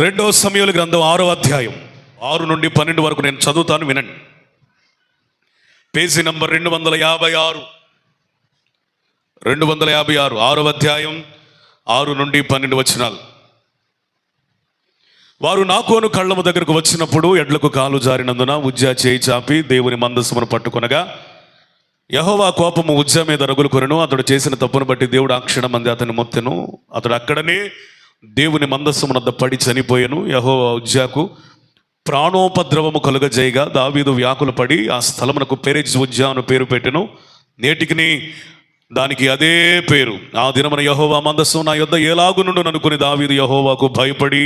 రెండవ సమూయేలు గ్రంథం 6వ అధ్యాయం 6 నుండి 12 వరకు నేను చదువుతాను, వినండి. పేజీ నంబర్ 256, 6వ అధ్యాయం 6 నుండి 12 వచనాలు. వారు నాకోను కళ్ళము దగ్గరకు వచ్చినప్పుడు ఎడ్లకు కాలు జారినందున ఉజ్జా చేయి చాపి దేవుని మందసమును పట్టుకొనగా యెహోవా కోపము ఉజ్జా మీద రగులుకొనెను. అతడు చేసిన తప్పును బట్టి దేవుడు ఆ క్షణమంది అతని మొత్తెను. అతడు అక్కడనే దేవుని మందసమునద్ద పడి చనిపోయెను. యెహోవా ఉజ్జాకు ప్రాణోపద్రవము కలుగజేయగా దావీదు వ్యాకులు పడి ఆ స్థలమునకు పెరెజ్ ఉజ్జా అను పేరు పెట్టెను. నేటికిని దానికి అదే పేరు. ఆ దినమున యెహోవా మందస్సు నా యొద్ద ఎలాగునుండు అనుకుని దావీదు యెహోవాకు భయపడి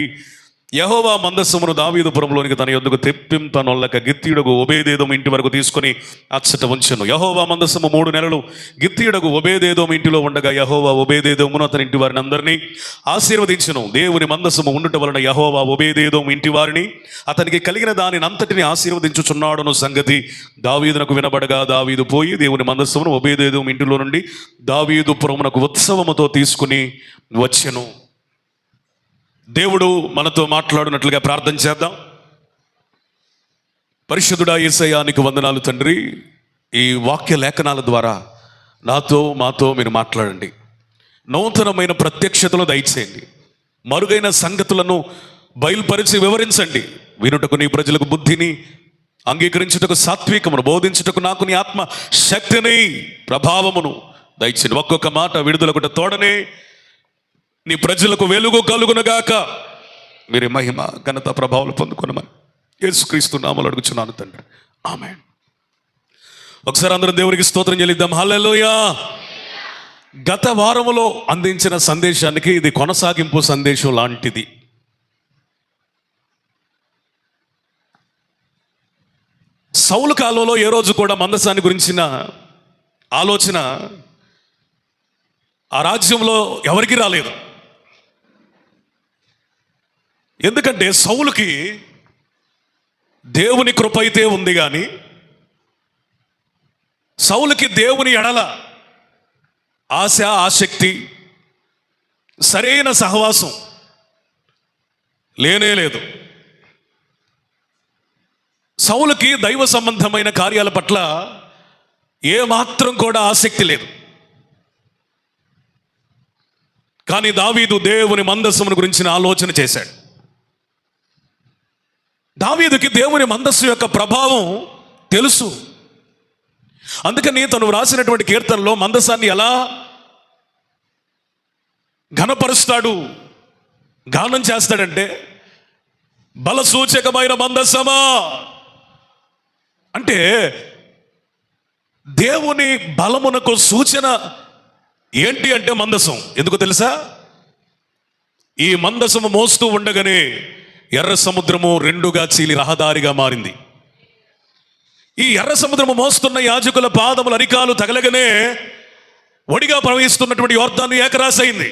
యెహోవా మందస్సుమును దావీదుపురంలోనికి తన యొద్దకు తెప్పింపనొల్లక గిత్తీయుడగు ఒబేదేదోము ఇంటి వరకు తీసుకుని అచ్చట ఉంచెను. యెహోవా మందస్సము 3 నెలలు గిత్తీయుడగు ఒబేదేదోము ఇంటిలో ఉండగా యెహోవా ఒబేదేదోమును అతని ఇంటి వారిని అందరినీ ఆశీర్వదించెను. దేవుని మందస్సము ఉండుట వలన యెహోవా ఒబేదేదోము ఇంటి వారిని అతనికి కలిగిన దానిని అంతటిని ఆశీర్వదించుచున్నాడును సంగతి దావీదునకు వినబడగా దావీదు పోయి దేవుని మందస్సమును ఒబేదేదోము ఇంటిలో నుండి దావీదుపురమునకు ఉత్సవముతో తీసుకుని వచ్చెను. దేవుడు మనతో మాట్లాడినట్లుగా ప్రార్థన చేద్దాం. పరిశుద్ధుడా యేసయ్యా, నీకు వందనాలు తండ్రి. ఈ వాక్య లేఖనాల ద్వారా మాతో మీరు మాట్లాడండి. నూతనమైన ప్రత్యక్షతలు దయచేయండి. మరుగైన సంగతులను బయలుపరిచి వివరించండి. వినుటకు నీ ప్రజలకు బుద్ధిని, అంగీకరించుటకు సాత్వికమును, బోధించుటకు నాకు నీ ఆత్మ శక్తిని, ప్రభావమును దయచేయండి. ఒక్కొక్క మాట విడుదలకుట తోడనే నీ ప్రజలకు వెలుగు కలుగునగాక. మీరే మహిమ, ఘనత, ప్రభావాలు పొందుకున్నామని యేసుక్రీస్తు నామములో అడుగుచున్నాను తండ్రి, ఆమేన్. ఒకసారి అందరం దేవునికి స్తోత్రం చెల్లిద్దాం. హల్లెలూయా. గత వారములో అందించిన సందేశానికి ఇది కొనసాగింపు సందేశం లాంటిది. సౌలు కాలంలో ఏ రోజు కూడా మందసాన్ని గురించిన ఆలోచన ఆ రాజ్యంలో ఎవరికి రాలేదు. ఎందుకంటే సౌలుకి దేవుని కృప అయితే ఉంది, కానీ సౌలుకి దేవుని ఎడల ఆశ, ఆసక్తి, సరైన సహవాసం లేనే లేదు. సౌలుకి దైవ సంబంధమైన కార్యాల పట్ల ఏమాత్రం కూడా ఆసక్తి లేదు. కానీ దావీదు దేవుని మందస్సును గురించిన ఆలోచన చేశాడు. దావీదుకి దేవుని మందస్సు యొక్క ప్రభావం తెలుసు. అందుకని తను వ్రాసినటువంటి కీర్తనలో మందసాన్ని ఎలా ఘనపరుస్తాడు, గానం చేస్తాడంటే, బల సూచకమైన మందస్సమా అంటే దేవుని బలమునకు సూచన ఏంటి అంటే మందసం. ఎందుకు తెలుసా? ఈ మందసము మోస్తూ ఉండగానే ఎర్ర సముద్రము 2గా చీలి రహదారిగా మారింది. ఈ ఎర్ర సముద్రము మోస్తున్న యాజకుల పాదముల అరికాలు తగలగానే ఒడిగా ప్రవహిస్తున్నటువంటి యోర్దాను ఏకరాశి అయింది.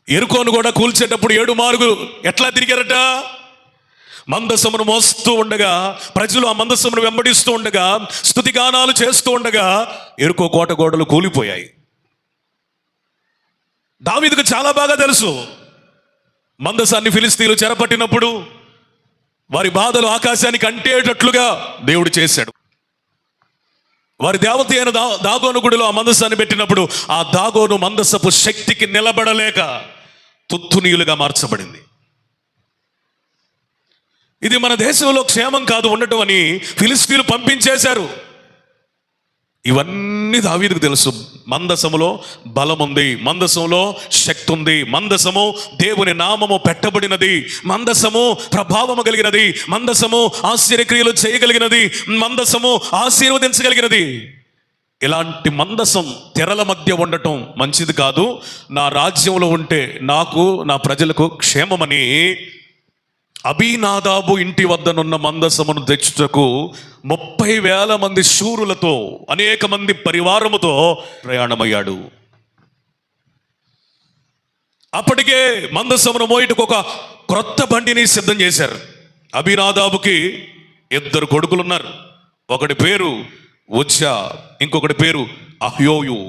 ఎరుకోను కూడా కూల్చేటప్పుడు 7 మార్గులు ఎట్లా తిరిగారట? మందసమును మోస్తూ ఉండగా, ప్రజలు ఆ మందసమును వెంబడిస్తూ ఉండగా, స్తుతిగానాలు చేస్తూ ఉండగా ఎరుకో కోట గోడలు కూలిపోయాయి. దావీదుకు చాలా బాగా తెలుసు, మందసాన్ని ఫిలిస్తీన్లు చెరపట్టినప్పుడు వారి బాధలు ఆకాశానికి అంటేటట్లుగా దేవుడు చేశాడు. వారి దేవత అయిన దాగోను గుడిలో ఆ మందసాన్ని పెట్టినప్పుడు ఆ దాగోను మందసపు శక్తికి నిలబడలేక తుత్తునీయులుగా మార్చబడింది. ఇది మన దేశంలో క్షేమం కాదు ఉండటం అని ఫిలిస్తీన్లు పంపించేశారు. ఇవన్నీ దావీదుకు తెలుసు. మందసములో బలం ఉంది, మందసములో శక్తి ఉంది, మందసము దేవుని నామము పెట్టబడినది, మందసము ప్రభావము కలిగినది, మందసము ఆశ్చర్యక్రియలు చేయగలిగినది, మందసము ఆశీర్వదించగలిగినది. ఇలాంటి మందసం తెరల మధ్య ఉండటం మంచిది కాదు. నా రాజ్యంలో ఉంటే నాకు, నా ప్రజలకు క్షేమమని అబీనాదాబు ఇంటి వద్దనున్న మందసమును తెచ్చుటకు 30,000 మంది శూరులతో, అనేక మంది పరివారముతో ప్రయాణమయ్యాడు. అప్పటికే మందసమును మోయుటకు ఒక క్రొత్త బండిని సిద్ధం చేశారు. అబీనాదాబుకి 2 కొడుకులున్నారు. ఒకటి పేరు ఉజ్జా, ఇంకొకటి పేరు అహ్యోయు.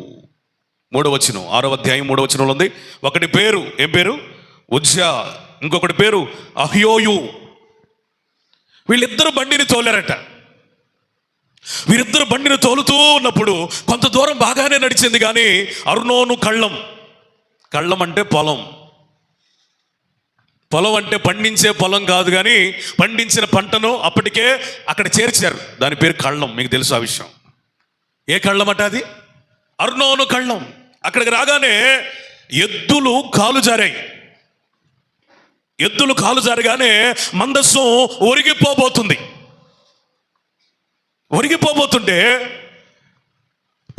3వ వచనం, 6వ అధ్యాయం 3వ వచనంలో ఉంది. ఒకటి పేరు, ఏం పేరు? ఉజ్జా, ఇంకొకటి పేరు అహ్యోయు. వీళ్ళిద్దరు బండిని తోలారట. వీరిద్దరు బండిని తోలుతూ ఉన్నప్పుడు కొంత దూరం బాగానే నడిచింది, కానీ అర్నోను కళ్ళం. కళ్ళం అంటే పొలం. పొలం అంటే పండించే పొలం కాదు, కానీ పండించిన పంటను అప్పటికే అక్కడ చేర్చారు. దాని పేరు కళ్ళం. మీకు తెలుసు ఆ విషయం. ఏ కళ్ళం అట అది? అర్నోను కళ్ళం. అక్కడికి రాగానే ఎద్దులు కాలు జారాయి. ఎద్దులు కాలు జారగానే మందస్సం ఒరిగిపోబోతుంటే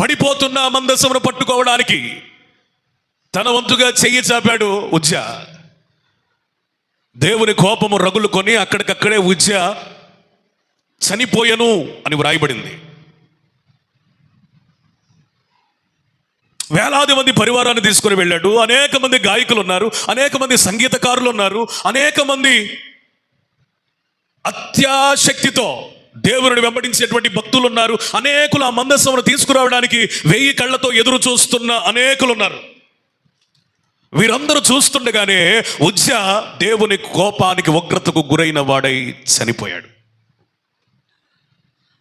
పడిపోతున్న మందస్సమును పట్టుకోవడానికి తన వంతుగా చెయ్యి చాపాడు ఉజ్జా. దేవుని కోపము రగులుకొని అక్కడికక్కడే ఉజ్జా చనిపోయెను అని వ్రాయబడింది. వేలాది మంది పరివారాన్ని తీసుకుని వెళ్ళాడు. అనేక మంది గాయకులు ఉన్నారు, అనేక మంది సంగీతకారులు ఉన్నారు, అనేక మంది అత్యాశక్తితో దేవుని వెంబడించేటువంటి భక్తులు ఉన్నారు. అనేకులు ఆ మందస్సమును తీసుకురావడానికి 1000 కళ్ళతో ఎదురు చూస్తున్న అనేకులు ఉన్నారు. వీరందరూ చూస్తుండగానే ఉజ్జా దేవుని కోపానికి, ఉగ్రతకు గురైన వాడై చనిపోయాడు.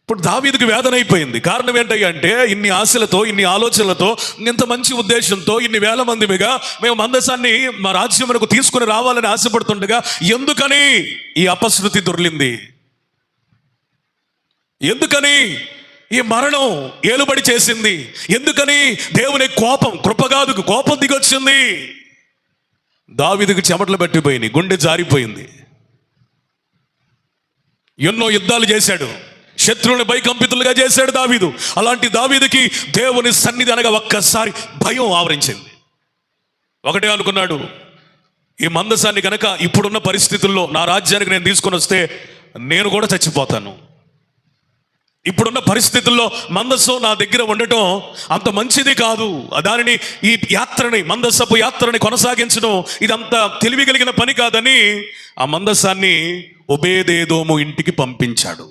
ఇప్పుడు దావీదుకి వేదన అయిపోయింది. కారణం ఏంటయ్యా అంటే, ఇన్ని ఆశలతో, ఇన్ని ఆలోచనలతో, ఇంత మంచి ఉద్దేశంతో, ఇన్ని వేల మందిగా మేము మందసాన్ని మా రాజ్యమునకు తీసుకుని రావాలని ఆశపడుతుండగా ఎందుకని ఈ అపశృతి దొర్లింది? ఎందుకని ఈ మరణం ఏలుబడి చేసింది? ఎందుకని దేవుని కోపం, కృప కాదు కోపం దిగొచ్చింది? దావీదుకి చెమటలు పట్టిపోయినాయి, గుండె జారిపోయింది. ఎన్నో యుద్ధాలు చేశాడు, శత్రువుని భయకంపితులుగా చేశాడు దావీదు. అలాంటి దావీదుకి దేవుని సన్నిధి అనగా ఒక్కసారి భయం ఆవరించింది. ఒకటే అనుకున్నాడు, ఈ మందసాన్ని కనుక ఇప్పుడున్న పరిస్థితుల్లో నా రాజ్యానికి నేను తీసుకొని వస్తే నేను కూడా చచ్చిపోతాను. ఇప్పుడున్న పరిస్థితుల్లో మందస్సం నా దగ్గర ఉండటం అంత మంచిది కాదు. దానిని, ఈ యాత్రని, మందస్సపు యాత్రని కొనసాగించడం ఇదంత తెలివి కలిగిన పని కాదని ఆ మందస్సాన్ని ఒబేదేదోము ఇంటికి పంపించాడు.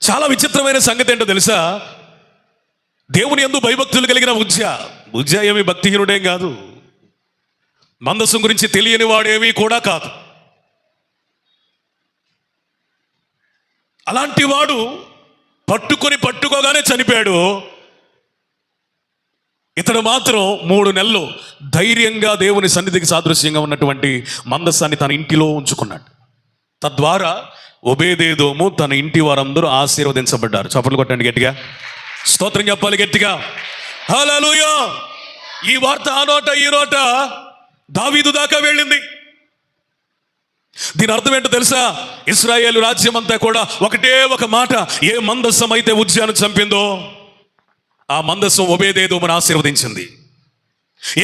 చాలా విచిత్రమైన సంగతి ఏంటో తెలుసా? దేవుని యందు భయభక్తులు కలిగిన ఉజ్జా ఏమి భక్తిహీనుడేం కాదు, మందస్సం గురించి తెలియని వాడేమీ కూడా కాదు. అలాంటి వాడు పట్టుకోగానే చనిపోయాడు. ఇతడు మాత్రం 3 నెలలు ధైర్యంగా దేవుని సన్నిధికి సాదృశ్యంగా ఉన్నటువంటి మందస్సాన్ని తన ఇంటిలో ఉంచుకున్నాడు. తద్వారా ఒబేదేదోము తన ఇంటి వారందరూ ఆశీర్వదించబడ్డారు. చప్పట్లు కొట్టండి గట్టిగా, స్తోత్రం చెప్పాలి గట్టిగా, హల్లెలూయా. ఈ వార్త ఆ నోట ఈ నోట దావీదు దాకా వెళ్ళింది. దీని అర్థం ఏంటో తెలుసా? ఇశ్రాయేలు రాజ్యం అంతా కూడా ఒకటే ఒక మాట, ఏ మందస్సం అయితే ఉజ్జాను చంపిందో ఆ మందస్సం ఒబేదేదోమును ఆశీర్వదించింది.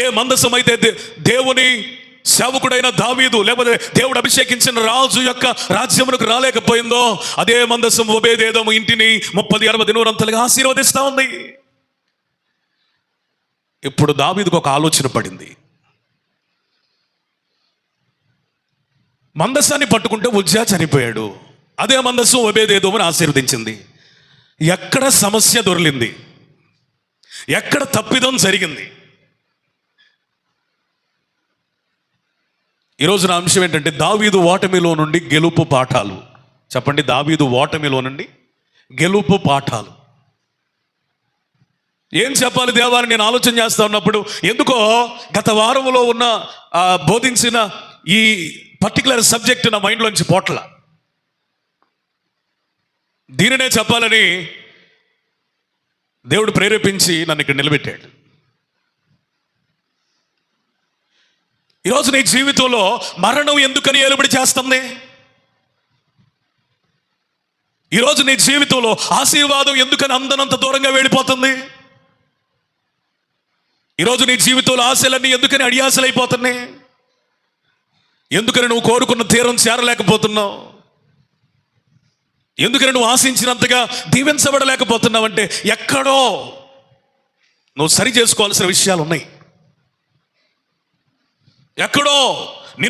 ఏ మందస్సం అయితే దేవుని సేవకుడైన దావీదు, లేకపోతే దేవుడు అభిషేకించిన రాజు యొక్క రాజ్యమునకు రాలేకపోయిందో అదే మందస్సం ఒబేదేదోము ఇంటిని 30, 60 దినవరంతలుగా ఆశీర్వదిస్తా ఉంది. ఇప్పుడు దావీదుకు ఒక ఆలోచన పడింది. మందస్సాన్ని పట్టుకుంటే ఉజ్జా చనిపోయాడు, అదే మందస్సం ఒబేదేదోమును ఆశీర్వదించింది. ఎక్కడ సమస్య దొర్లింది? ఎక్కడ తప్పిదం జరిగింది? ఈరోజు నా అంశం ఏంటంటే, దావీదు ఓటమిలో నుండి గెలుపు పాఠాలు. చెప్పండి, దావీదు ఓటమిలో నుండి గెలుపు పాఠాలు. ఏం చెప్పాలి దేవా అని నేను ఆలోచన చేస్తా ఉన్నప్పుడు, ఎందుకో గత వారంలో ఉన్న బోధించిన ఈ పర్టికులర్ సబ్జెక్ట్ నా మైండ్లోంచి పోట్ల. దీనినే చెప్పాలని దేవుడు ప్రేరేపించి నన్ను ఇక్కడ నిలబెట్టాడు. ఈరోజు నీ జీవితంలో మరణం ఎందుకని ఏలుబడి చేస్తుంది? ఈరోజు నీ జీవితంలో ఆశీర్వాదం ఎందుకని అందనంత దూరంగా వెళ్ళిపోతుంది? ఈరోజు నీ జీవితంలో ఆశలన్నీ ఎందుకని అడియాసలైపోతున్నాయి? ఎందుకని నువ్వు కోరుకున్న తీరం చేరలేకపోతున్నావు? ఎందుకని నువ్వు ఆశించినంతగా దీవించబడలేకపోతున్నావు? అంటే ఎక్కడో నువ్వు సరి చేసుకోవాల్సిన విషయాలు ఉన్నాయి. ఎక్కడో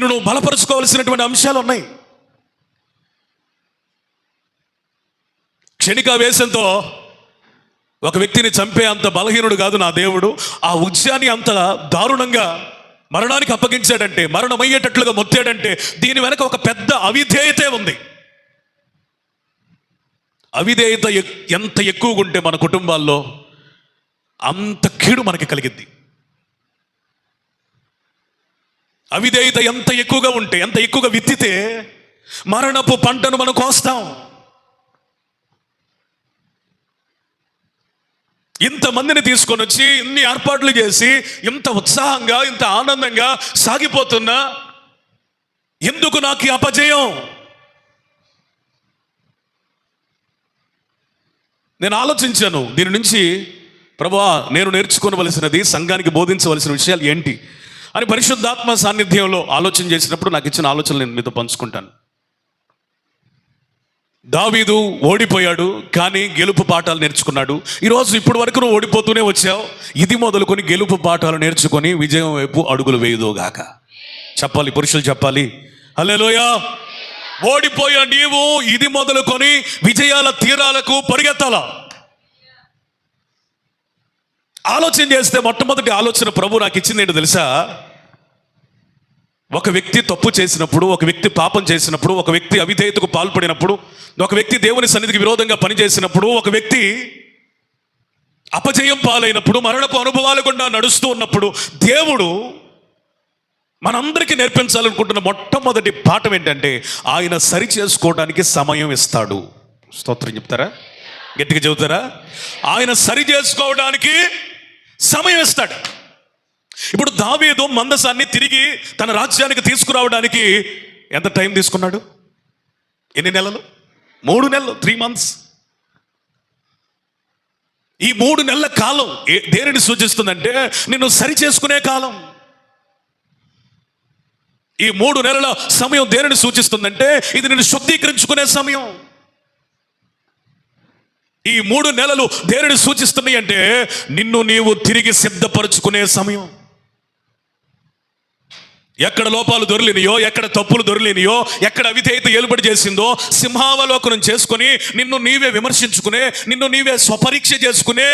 నువ్వు బలపరుచుకోవాల్సినటువంటి అంశాలు ఉన్నాయి. క్షణికావేశంతో ఒక వ్యక్తిని చంపే అంత బలహీనుడు కాదు నా దేవుడు. ఆ ఉజ్జాని అంత దారుణంగా మరణానికి అప్పగించాడంటే, మరణమయ్యేటట్లుగా మొత్తాడంటే దీని వెనక ఒక పెద్ద అవిధేయతే ఉంది. అవిధేయత ఎంత ఎక్కువగా ఉంటే మన కుటుంబాల్లో అంత కీడు మనకి కలిగిద్ది. అవిధేయత ఎంత ఎక్కువగా ఉంటే, ఎంత ఎక్కువగా విత్తితే మరణపు పంటను మనం కోస్తాం. ఇంతమందిని తీసుకొని వచ్చి ఇన్ని ఏర్పాట్లు చేసి ఇంత ఉత్సాహంగా, ఇంత ఆనందంగా సాగిపోతున్నా ఎందుకు నాకు ఈ అపజయం? నేను ఆలోచించాను దీని నుంచి. ప్రభువా, నేను నేర్చుకోవలసినది, సంఘానికి బోధించవలసిన విషయాలు ఏంటి అని పరిశుద్ధాత్మ సాన్నిధ్యంలో ఆలోచన చేసినప్పుడు నాకు ఇచ్చిన ఆలోచనలు నేను మీతో పంచుకుంటాను. దావీదు ఓడిపోయాడు, కానీ గెలుపు పాఠాలు నేర్చుకున్నాడు. ఈరోజు ఇప్పటి వరకు నువ్వు ఓడిపోతూనే వచ్చావు. ఇది మొదలుకొని గెలుపు పాఠాలు నేర్చుకొని విజయం వైపు అడుగులు వేయుదోగాక. చెప్పాలి, పురుషులు చెప్పాలి హల్లెలూయా. ఓడిపోయా నీవు ఇది మొదలుకొని విజయాల తీరాలకు పరిగెత్తాల. ఆలోచన చేస్తే మొట్టమొదటి ఆలోచన ప్రభు నాకు ఇచ్చింది ఏంటో తెలుసా? ఒక వ్యక్తి తప్పు చేసినప్పుడు, ఒక వ్యక్తి పాపం చేసినప్పుడు, ఒక వ్యక్తి అవిధేయతకు పాల్పడినప్పుడు, ఒక వ్యక్తి దేవుని సన్నిధికి విరోధంగా పనిచేసినప్పుడు, ఒక వ్యక్తి అపజయం పాలైనప్పుడు, మరణపు అనుభవాలు గుండా నడుస్తూ ఉన్నప్పుడు దేవుడు మనందరికీ నేర్పించాలనుకుంటున్న మొట్టమొదటి పాఠం ఏంటంటే ఆయన సరి చేసుకోవడానికి సమయం ఇస్తాడు. స్తోత్రం చెప్తారా? గట్టిగా చెబుతారా? ఆయన సరి చేసుకోవడానికి సమయం ఇస్తాడు. ఇప్పుడు దావీదు మందసాన్ని తిరిగి తన రాజ్యానికి తీసుకురావడానికి ఎంత టైం తీసుకున్నాడు? ఎన్ని నెలలు? 3 నెలలు, 3 months. ఈ 3 నెలల కాలం దేనిని సూచిస్తుందంటే నిన్ను సరి చేసుకునే కాలం. ఈ 3 నెలల సమయం దేనిని సూచిస్తుందంటే ఇది నిన్ను శుద్ధీకరించుకునే సమయం. ఈ 3 నెలలు దేనిని సూచిస్తున్నాయి అంటే నిన్ను నీవు తిరిగి సిద్ధపరచుకునే సమయం. ఎక్కడ లోపాలు దొరికినాయో, ఎక్కడ తప్పులు దొరికినాయో, ఎక్కడ అవిధేయత ఏలుబడి చేసిందో సింహావలోకనం చేసుకుని నిన్ను నీవే విమర్శించుకునే, నిన్ను నీవే స్వపరీక్ష చేసుకునే,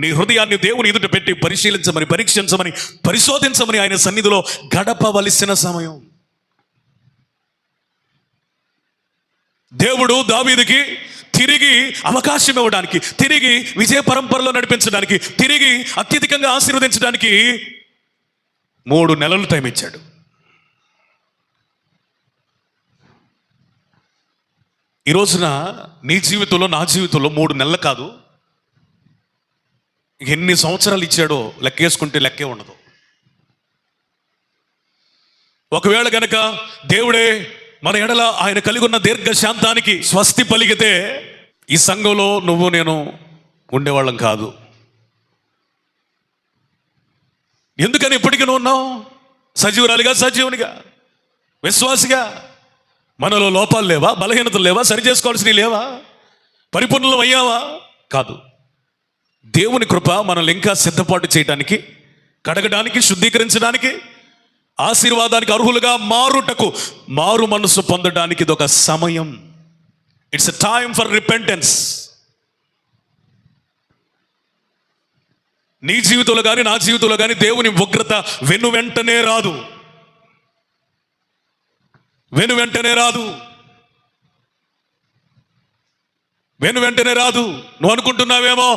నీ హృదయాన్ని దేవుని ఎదుట పెట్టి పరిశీలించమని, పరీక్షించమని, పరిశోధించమని ఆయన సన్నిధిలో గడపవలసిన సమయం. దేవుడు దావీదుకి తిరిగి అవకాశం ఇవ్వడానికి, తిరిగి విజయ పరంపరలో నడిపించడానికి, తిరిగి అత్యధికంగా ఆశీర్వదించడానికి 3 నెలలు టైం ఇచ్చాడు. ఈ రోజున నీ జీవితంలో, నా జీవితంలో 3 నెలలు కాదు, ఎన్ని సంవత్సరాలు ఇచ్చాడో లెక్కేసుకుంటే లెక్కే ఉండదు. ఒకవేళ గనక దేవుడే మన ఎడల ఆయన కలిగి ఉన్న దీర్ఘశాంతానికి స్వస్తి పలికితే ఈ సంఘంలో నువ్వు నేను ఉండేవాళ్ళం కాదు. ఎందుకని ఇప్పటికీ నువ్వు ఉన్నావు సజీవురాలిగా, సజీవునిగా, విశ్వాసిగా. మనలో లోపాలు లేవా? బలహీనతలు లేవా? సరి చేసుకోవాల్సినవి లేవా? పరిపూర్ణం అయ్యావా? కాదు. దేవుని కృప మనల్ని ఇంకా సిద్ధపాటు చేయడానికి, కడగడానికి, శుద్ధీకరించడానికి, ఆశీర్వాదానికి అర్హులుగా మారుటకు, మారు మనసు పొందడానికి ఇదొక సమయం. It's a time for repentance. నీ జీవితంలో కానీ, నా జీవితంలో కానీ దేవుని ఉగ్రత వెను వెంటనే రాదు. వెను వెంటనే రాదు. వెను వెంటనే రాదు. నువ్వు అనుకుంటున్నావేమో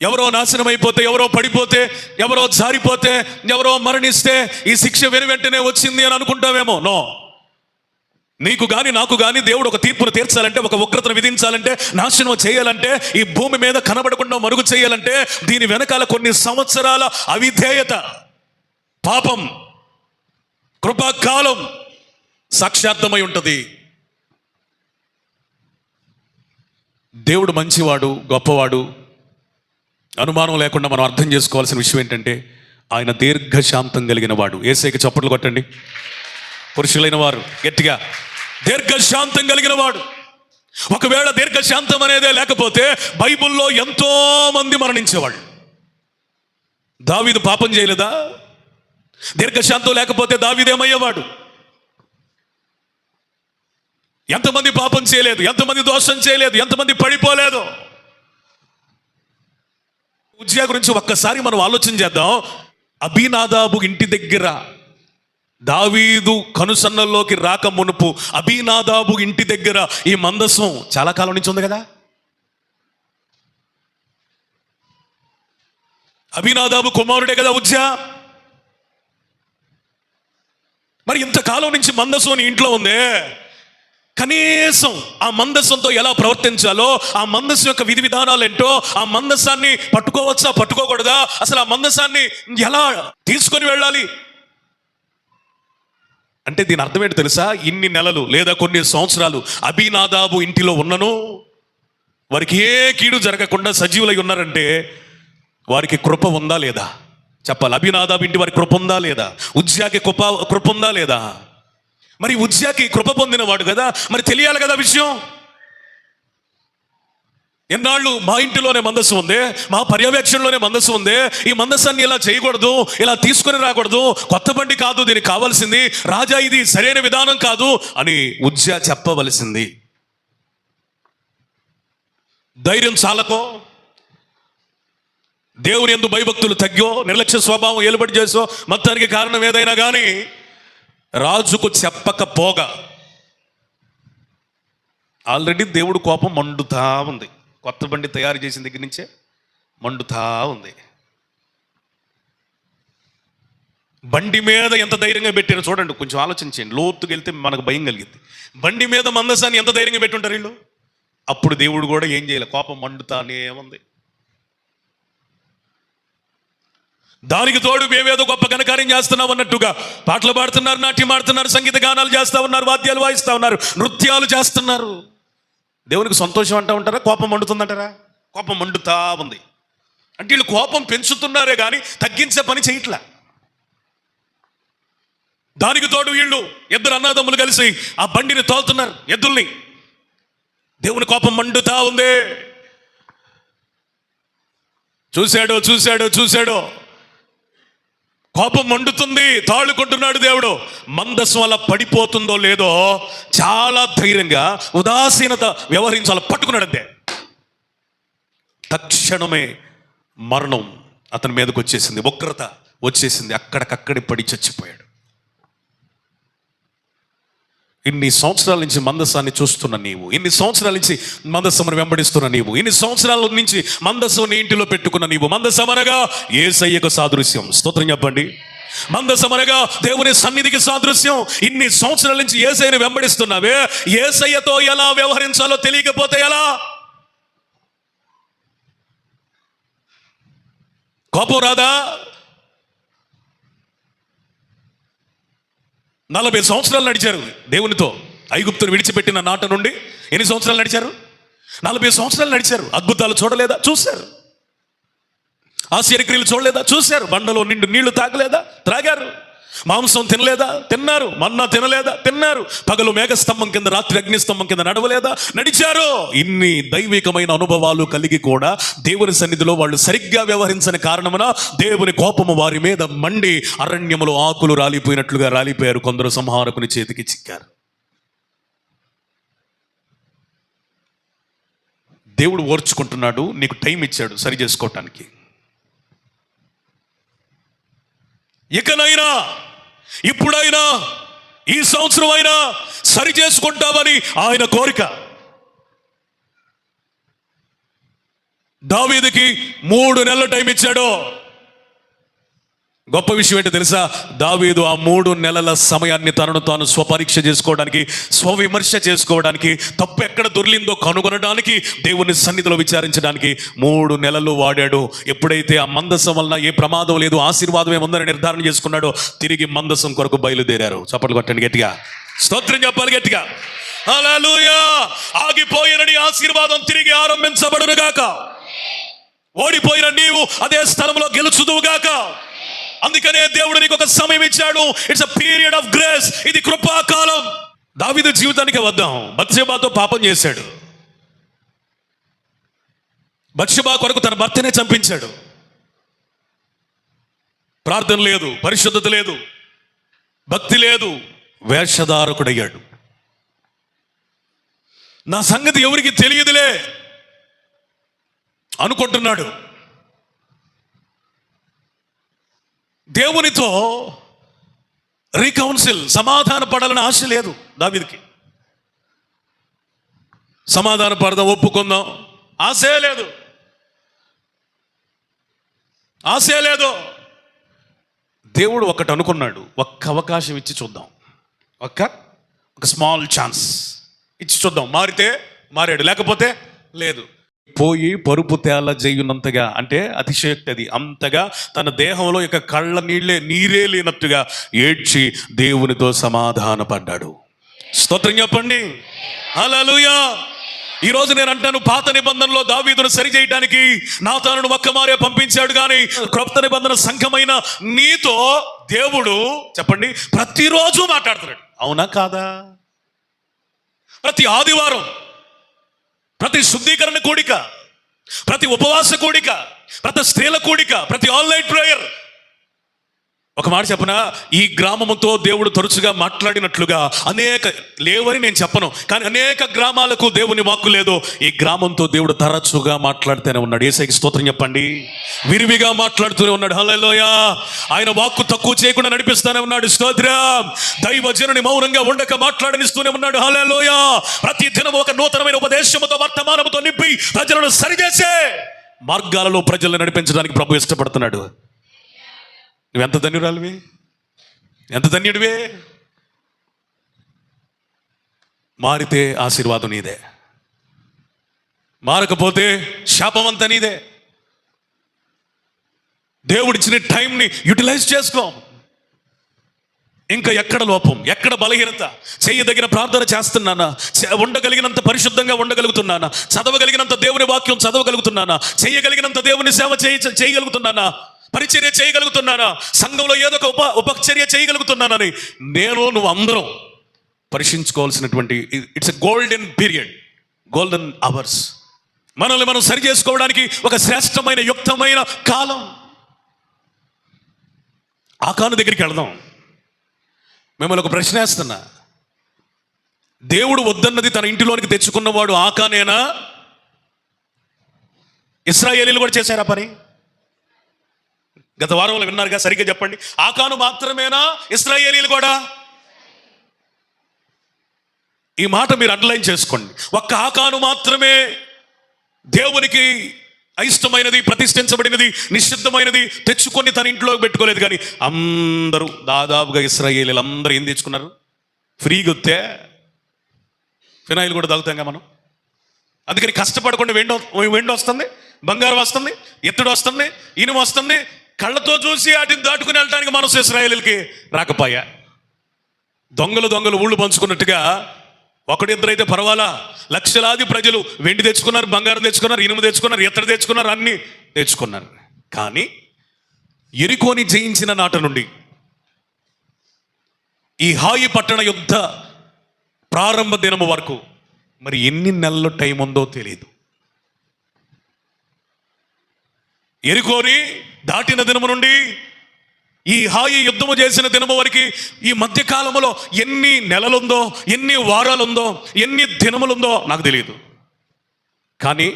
ఎవరో నాశనం అయిపోతే, ఎవరో పడిపోతే, ఎవరో జారిపోతే, ఎవరో మరణిస్తే ఈ శిక్ష వెను వెంటనే వచ్చింది అని అనుకుంటావేమో. నో. నీకు కానీ, నాకు కానీ దేవుడు ఒక తీర్పును తీర్చాలంటే, ఒక ఉగ్రతను విధించాలంటే, నాశనం చేయాలంటే, ఈ భూమి మీద కనబడకుండా మరుగు చేయాలంటే దీని వెనకాల కొన్ని సంవత్సరాల అవిధేయత, పాపం, కృపాకాలం సాక్షార్థమై ఉంటుంది. దేవుడు మంచివాడు, గొప్పవాడు. అనుమానం లేకుండా మనం అర్థం చేసుకోవాల్సిన విషయం ఏంటంటే ఆయన దీర్ఘశాంతం కలిగిన వాడు. యేసయ్యకి చప్పట్లు కొట్టండి పురుషులైన వారు గట్టిగా. దీర్ఘశాంతం కలిగిన వాడు. ఒకవేళ దీర్ఘశాంతం అనేదే లేకపోతే బైబిల్లో ఎంతో మంది మరణించేవాళ్ళు. దావీదు పాపం చేయలేదా? దీర్ఘశాంతం లేకపోతే దావీదేమయ్యేవాడు? ఎంతమంది పాపం చేయలేదు, ఎంతమంది దోషం చేయలేదు, ఎంతమంది పడిపోలేదు. ఉజ్జియా గురించి ఒక్కసారి మనం ఆలోచన చేద్దాం. అబీనాదాబు ఇంటి దగ్గర దావీదు కనుసన్నల్లోకి రాక మునుపు అబీనాదాబు ఇంటి దగ్గర ఈ మందసం చాలా కాలం నుంచి ఉంది కదా. అబీనాదాబు కుమారుడే కదా ఉజ్జా. మరి ఇంతకాలం నుంచి మందసం ఇంట్లో ఉందే, కనీసం ఆ మందసంతో ఎలా ప్రవర్తించాలో, ఆ మందసం యొక్క విధి విధానాలు ఏంటో, ఆ మందసాన్ని పట్టుకోవచ్చా పట్టుకోకూడదా, అసలు ఆ మందసాన్ని ఎలా తీసుకొని వెళ్ళాలి అంటే దీని అర్థం ఏంటో తెలుసా? ఇన్ని నెలలు లేదా కొన్ని సంవత్సరాలు అబీనాదాబు ఇంటిలో ఉన్నను వారికి ఏ కీడు జరగకుండా సజీవులై ఉన్నారంటే వారికి కృప ఉందా లేదా చెప్పాలి. అబీనాదాబు ఇంటి వారికి కృప ఉందా లేదా? ఉజ్జాకి కృప ఉందా లేదా? మరి ఉజ్జాకి కృప పొందినవాడు కదా, మరి తెలియాలి కదా విషయం. ఎన్నాళ్ళు మా ఇంటిలోనే మందస్సు ఉంది, మా పర్యవేక్షణలోనే మందస్సు ఉంది, ఈ మందస్సాన్ని ఇలా చేయకూడదు, ఇలా తీసుకొని రాకూడదు, కొత్త బండి కాదు దీనికి కావాల్సింది, రాజా ఇది సరైన విధానం కాదు అని ఉజ్జా చెప్పవలసింది. ధైర్యం చాలకో, దేవుని యందు భయభక్తులు తగ్గో, నిర్లక్ష్య స్వభావం ఏలుబడి చేసో, మొత్తానికి కారణం ఏదైనా కానీ రాజుకు చెప్పకపోగా ఆల్రెడీ దేవుడు కోపం మండుతా ఉంది. కొత్త బండి తయారు చేసిన దగ్గర నుంచే మండుతా ఉంది. బండి మీద ఎంత ధైర్యంగా పెట్టారో చూడండి, కొంచెం ఆలోచించండి, లోతుకి వెళ్తే మనకు భయం కలిగింది. బండి మీద మందసాన్ని ఎంత ధైర్యంగా పెట్టుంటారు వీళ్ళు. అప్పుడు దేవుడు కూడా ఏం చేయలే, కోపం మండుతానే ఉంది. దానికి తోడు మేమేదో గొప్ప ఘనకార్యం చేస్తున్నాం అన్నట్టుగా పాటలు పాడుతున్నారు, నాట్యం ఆడుతున్నారు, సంగీత గానాలు చేస్తూ ఉన్నారు, వాద్యాలు వాయిస్తూ ఉన్నారు, నృత్యాలు చేస్తున్నారు. దేవునికి సంతోషం అంటూ ఉంటారా? కోపం మండుతుందంటారా? కోపం మండుతా ఉంది అంటే వీళ్ళు కోపం పెంచుతున్నారే కానీ తగ్గించే పని చేయట్లా. దానికి తోడు వీళ్ళు ఇద్దరు అన్నదమ్ములు కలిసి ఆ బండిని తోలుతున్నారు, ఎద్దుల్ని. దేవుని కోపం మండుతా ఉంది. చూశాడో కోపం మండుతుంది, తాళుకుంటున్నాడు దేవుడు. మందసం అలా పడిపోతుందో లేదో చాలా ధైర్యంగా ఉదాసీనత వ్యవహరించాలి, పట్టుకున్నాడు అంతే. తక్షణమే మరణం అతని మీదకి వచ్చేసింది, ఉగ్రత వచ్చేసింది, అక్కడికక్కడి పడి చచ్చిపోయాడు. ఇన్ని సంవత్సరాల నుంచి మందసాన్ని చూస్తున్న నీవు, ఇన్ని సంవత్సరాల నుంచి మందసమును వెంబడిస్తున్న నీవు, ఇన్ని సంవత్సరాల నుంచి మందసం నీ ఇంటిలో పెట్టుకున్న నీవు, మందసం అనగా యేసయ్యకు సాదృశ్యం. స్తోత్రం చెప్పండి. మందసం అనగా దేవుని సన్నిధికి సాదృశ్యం. ఇన్ని సంవత్సరాల నుంచి యేసయ్యను వెంబడిస్తున్నావే, యేసయ్యతో ఎలా వ్యవహరించాలో తెలియకపోతే ఎలా? కోపం రాదా? 40 సంవత్సరాలు నడిచారు దేవునితో. ఐగుప్తును విడిచిపెట్టిన నాట నుండి ఎన్ని సంవత్సరాలు నడిచారు? 40 సంవత్సరాలు నడిచారు. అద్భుతాలు చూడలేదా? చూశారు. ఆశ్చర్యక్రియలు చూడలేదా? చూశారు. బండలో నిండు నీళ్లు తాగలేదా? త్రాగారు. మాంసం తినలేదా? తిన్నారు. మన్నా తినలేదా? తిన్నారు. పగలు మేఘస్తంభం కింద, రాత్రి అగ్నిస్తంభం కింద నడవలేదా? నడిచారు. ఇన్ని దైవికమైన అనుభవాలు కలిగి కూడా దేవుని సన్నిధిలో వాళ్ళు సరిగ్గా వ్యవహరించని కారణమున దేవుని కోపము వారి మీద మండి అరణ్యములో ఆకులు రాలిపోయినట్లుగా రాలిపోయారు. కొందరు సంహారకుని చేతికి చిక్కారు. దేవుడు ఓర్చుకుంటున్నాడు, నీకు టైం ఇచ్చాడు సరి చేసుకోవటానికి. ఇకనైనా, ఇప్పుడైనా, ఈ సంవత్సరం అయినా సరి చేసుకుంటామని ఆయన కోరిక. దావీదుకి 3 నెలల టైం ఇచ్చాడు. గొప్ప విషయం ఏంటో తెలుసా? దావీదు ఆ 3 నెలల సమయాన్ని తనను తాను స్వపరీక్ష చేసుకోవడానికి, స్వవిమర్శ చేసుకోవడానికి, తప్పు ఎక్కడ దొర్లిందో కనుగొనడానికి, దేవుని సన్నిధిలో విచారించడానికి 3 నెలలు వాడాడు. ఎప్పుడైతే ఆ మందసం వలన ఏ ప్రమాదం లేదు, ఆశీర్వాదం ఏముందని నిర్ధారణ చేసుకున్నాడో తిరిగి మందసం కొరకు బయలుదేరారు. చప్పట్లు కొట్టండి గట్టిగా, స్తోత్రం చెప్పాలి గట్టిగా. హల్లెలూయా. ఆగిపోయిన నీ ఆశీర్వాదం తిరిగి ఆరంభించబడును గాక. ఓడిపోయిన నీవు అదే స్థలంలో గెలుచుదువు గాక. అందుకనే దేవుడు నీకు ఒక సమయం ఇచ్చాడు. It's a period of grace. ఇది కృపాకాలం. దావీదు జీవితానికి వద్దాం. బత్షెబాతో పాపం చేశాడు. బత్షెబా కొరకు తన భర్తనే చంపించాడు. ప్రార్థన లేదు, పరిశుద్ధత లేదు, భక్తి లేదు, వేషధారకుడయ్యాడు. నా సంగతి ఎవరికి తెలియదులే అనుకుంటున్నాడు. దేవునితో రీకౌన్సిల్, సమాధాన పడాలని ఆశ లేదు దావీదుకి. సమాధాన పడదాం, ఒప్పుకుందాం, ఆశే లేదు, ఆశే లేదు. దేవుడు ఒకటి అనుకున్నాడు, ఒక్క అవకాశం ఇచ్చి చూద్దాం, ఒక స్మాల్ ఛాన్స్ ఇచ్చి చూద్దాం. మారితే మారాడు, లేకపోతే లేదు. పోయి పరుపు తేల చేయునంతగా, అంటే అతిశయోక్తి అది, అంతగా తన దేహంలో ఇక కళ్ళ నీరే లేనట్టుగా ఏడ్చి దేవునితో సమాధాన పడ్డాడు. స్తోత్రం చెప్పండి, హల్లెలూయా. ఈరోజు నేను అంటాను, పాత నిబంధనలో దావీదును సరి చేయడానికి నాతానును ఒక్క మారే పంపించాడు, కానీ క్రొత్త నిబంధన సంఘమైన నీతో దేవుడు చెప్పండి ప్రతిరోజు మాట్లాడుతున్నాడు. అవునా కాదా? ప్రతి ఆదివారం, ప్రతి శుద్ధీకరణ కూడిక, ప్రతి ఉపవాస కూడిక, ప్రతి స్త్రీల కూడిక, ప్రతి ఆన్లైన్ ప్రేయర్. ఒక మాట చెప్పనా, ఈ గ్రామముతో దేవుడు తరచుగా మాట్లాడినట్లుగా లేవని నేను చెప్పను, కానీ అనేక గ్రామాలకు దేవుని వాక్కు లేదు. ఈ గ్రామంతో దేవుడు తరచుగా మాట్లాడుతూనే ఉన్నాడు. యేసయ్యకి స్తోత్రం చెప్పండి. విరివిగా మాట్లాడుతూనే ఉన్నాడు. హల్లెలూయా. ఆయన వాక్కు తక్కువ చేయకుండా నడిపిస్తూనే ఉన్నాడు. స్తోత్రం. దైవజనుని మౌనంగా ఉండక మాట్లాడనిస్తూనే ఉన్నాడు. హల్లెలూయా. ప్రతి దినం ఒక నూతనమైన ఉపదేశముతో, వర్తమానముతో నింపి ప్రజలను సరిచేసే మార్గాలలో ప్రజలను నడిపించడానికి ప్రభు ఇష్టపడుతున్నాడు. నువ్వెంత ధన్యురాలివి, ఎంత ధన్యుడివే. మారితే ఆశీర్వాదం నీదే, మారకపోతే శాపం అంతా నీదే. దేవుడిచ్చిన టైంని యూటిలైజ్ చేసుకో. ఇంకా ఎక్కడ లోపం, ఎక్కడ బలహీనత, చేయదగిన ప్రార్థన చేస్తున్నానా, ఉండగలిగినంత పరిశుద్ధంగా ఉండగలుగుతున్నానా, చదవగలిగినంత దేవుని వాక్యం చదవగలుగుతున్నానా, చేయగలిగినంత దేవుని సేవ చేయగలుగుతున్నానా, పరిచర్య చేయగలుగుతున్నానా, సంఘంలో ఏదో ఒక ఉపచర్య చేయగలుగుతున్నానని నువ్వు అందరం పరీక్షించుకోవాల్సినటువంటి it's a golden period, golden hours. మనల్ని మనం సరి చేసుకోవడానికి ఒక శ్రేష్టమైన యుక్తమైన కాలం. ఆకాను దగ్గరికి వెళదాం. మిమ్మల్ని ఒక ప్రశ్న వేస్తున్నా, దేవుడు వద్దన్నది తన ఇంటిలోనికి తెచ్చుకున్నవాడు ఆకానేనా? ఇశ్రాయేలీలు కూడా చేశారా పని? గత వారంలో విన్నారుగా, సరిగ్గా చెప్పండి. ఆకాను మాత్రమేనా, ఇశ్రాయేలీలు కూడా? ఈ మాట మీరు అండర్లైన్ చేసుకోండి. ఒక్క ఆకాను మాత్రమే దేవునికి అయిష్టమైనది, ప్రతిష్ఠించబడినది, నిషిద్ధమైనది తెచ్చుకొని తన ఇంట్లో పెట్టుకోలేదు. కానీ అందరూ దాదాపుగా ఇశ్రాయేలీలు అందరూ ఏం తెచ్చుకున్నారు? ఫ్రీగా వస్తే ఫినాయిల్ కూడా తాగుతాంగా మనం. అందుకని కష్టపడకుండా వెండి వస్తుంది, బంగారం వస్తుంది, ఎత్తుడు వస్తుంది, ఇనుము వస్తుంది. కళ్ళతో చూసి వాటిని దాటుకుని వెళ్ళడానికి మనసు ఇశ్రాయేలీలకి రాకపోయా. దొంగలు ఊళ్ళు పంచుకున్నట్టుగా ఒకడిద్దరైతే పర్వాలా, లక్షలాది ప్రజలు వెండి తెచ్చుకున్నారు, బంగారం తెచ్చుకున్నారు, ఇనుము తెచ్చుకున్నారు, ఎత్తడి తెచ్చుకున్నారు, అన్ని తెచ్చుకున్నారు. కానీ యెరికోని జయించిన నాట నుండి ఈ హాయి పట్టణ యుద్ధ ప్రారంభ దినము వరకు మరి ఎన్ని నెలల టైం ఉందో తెలియదు. యెరికోని దాటిన దినము నుండి ఈ హాయి యుద్ధము చేసిన దినము వరకు ఈ మధ్యకాలంలో ఎన్ని నెలలుందో, ఎన్ని వారాలుందో, ఎన్ని దినములుందో నాకు తెలియదు. కానీ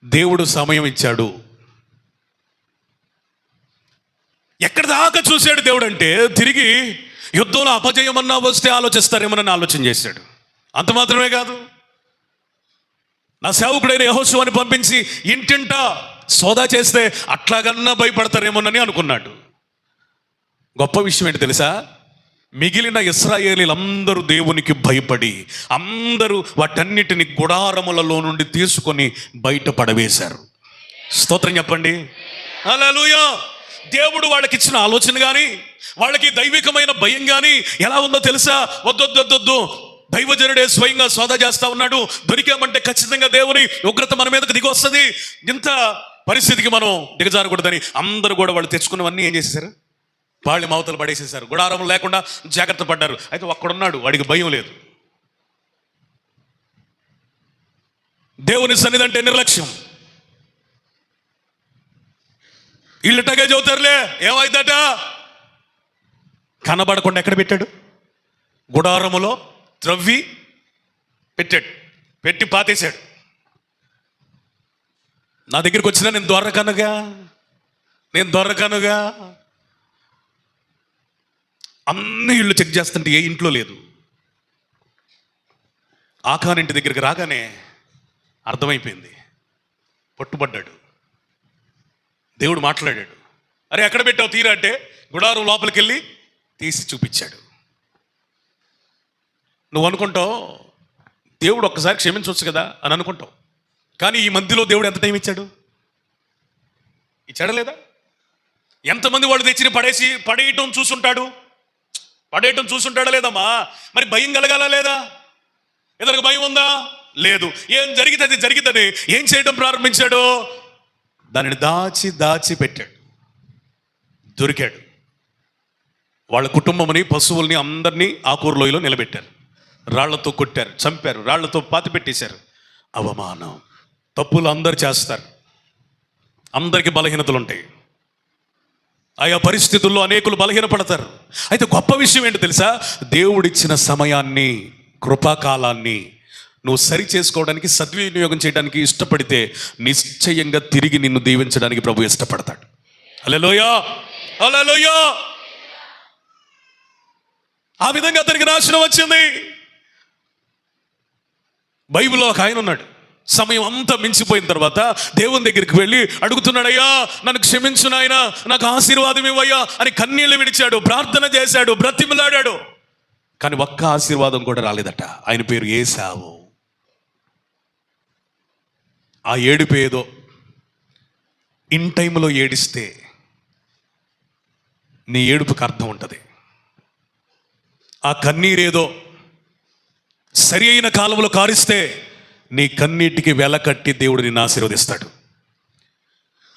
దేవుడు సమయం ఇచ్చాడు. ఎక్కడి దాకా చూశాడు దేవుడు అంటే, తిరిగి యుద్ధంలో అపజయమన్నా వస్తే ఆలోచిస్తారేమోనని ఆలోచన చేశాడు. అంత మాత్రమే కాదు, నా సేవకుడైన యెహోషువని పంపించి ఇంటింటా సోదా చేస్తే అట్లాగన్నా భయపడతారేమోనని అనుకున్నాడు. గొప్ప విషయం ఏంటి తెలుసా? మిగిలిన ఇశ్రాయేలీలందరూ దేవునికి భయపడి అందరూ వాటన్నిటిని గుడారములలో నుండి తీసుకొని బయట పడవేశారు. స్తోత్రం చెప్పండి, హల్లెలూయా. దేవుడు వాళ్ళకి ఇచ్చిన ఆలోచన కానీ, వాళ్ళకి దైవికమైన భయం కానీ ఎలా ఉందో తెలుసా? వద్దొద్దొద్దొద్దు, దైవజనుడే స్వయంగా సోదా చేస్తా ఉన్నాడు, దొరికామంటే ఖచ్చితంగా దేవుని ఉగ్రత మన మీదకి దిగి వస్తుంది, ఇంత పరిస్థితికి మనం దిగజారకూడదని అందరూ కూడా వాళ్ళు తెచ్చుకున్నవన్నీ ఏం చేసేసారు? పాళ్ళి మవతలు పడేసేసారు. గుడారం లేకుండా జాగ్రత్త పడ్డారు. అయితే ఒక్కడున్నాడు, వాడికి భయం లేదు. దేవుని సన్నిధి అంటే నిర్లక్ష్యం. ఇళ్ళటగా చెబుతారులే, ఏమైందట? కనబడకుండా ఎక్కడ పెట్టాడు? గుడారములో త్రవ్వి పెట్టాడు, పెట్టి పాతేశాడు. నా దగ్గరికి వచ్చినా నేను దొరకనుగా అన్ని ఇళ్ళు చెక్ చేస్తుంటే ఏ ఇంట్లో లేదు. ఆకాన్ ఇంటి దగ్గరికి రాగానే అర్థమైపోయింది, పట్టుబడ్డాడు. దేవుడు మాట్లాడాడు. అరే ఎక్కడ పెట్టావు తీరా అంటే గుడారం లోపలికి వెళ్ళి తీసి చూపించాడు. నువ్వు అనుకుంటావు దేవుడు ఒక్కసారి క్షమించవచ్చు కదా అని అనుకుంటావు, కానీ ఈ మధ్యలో దేవుడు ఎంత టైం ఇచ్చాడు? ఇచ్చాడా లేదా? ఎంతమంది వాళ్ళు తెచ్చి పడేయటం చూసుంటాడా లేదమ్మా? మరి భయం కలగాల లేదా? ఇతనికి భయం ఉందా? లేదు. ఏం జరిగితే ఏం చేయడం ప్రారంభించాడు? దానిని దాచి పెట్టాడు. దొరికాడు. వాళ్ళ కుటుంబముని, పశువుల్ని అందరినీ ఆకూరులోయలో నిలబెట్టారు. రాళ్లతో కొట్టారు, చంపారు, రాళ్లతో పాతి పెట్టేశారు. అవమానం. తప్పులు అందరు చేస్తారు, అందరికీ బలహీనతలు ఉంటాయి. ఆయా పరిస్థితుల్లో అనేకులు బలహీనపడతారు. అయితే గొప్ప విషయం ఏంటో తెలుసా? దేవుడిచ్చిన సమయాన్ని, కృపాకాలాన్ని నువ్వు సరి చేసుకోవడానికి, సద్వినియోగం చేయడానికి ఇష్టపడితే నిశ్చయంగా తిరిగి నిన్ను దీవించడానికి ప్రభు ఇష్టపడతాడు. హల్లెలూయా, హల్లెలూయా. ఆ విధంగా అతనికి నాశనం వచ్చింది. బైబిల్లో ఒక ఆయన ఉన్నాడు. సమయం అంతా మించిపోయిన తర్వాత దేవుని దగ్గరికి వెళ్ళి అడుగుతున్నాడు, అయ్యా నన్ను క్షమించు నాయనా, నాకు ఆశీర్వాదం ఇవ్వయ్యా అని కన్నీళ్లు విడిచాడు, ప్రార్థన చేశాడు, బ్రతిమలాడాడు. కానీ ఒక్క ఆశీర్వాదం కూడా రాలేదట. ఆయన పేరు ఏశావు. ఆ ఏడుపు ఏదో ఇన్ టైంలో ఏడిస్తే నీ ఏడుపుకి అర్థం ఉంటుంది. ఆ కన్నీరేదో సరి అయిన కాలంలో కారిస్తే నీ కన్నీటికి వెలకట్టి దేవుడు నిన్ను ఆశీర్వదిస్తాడు.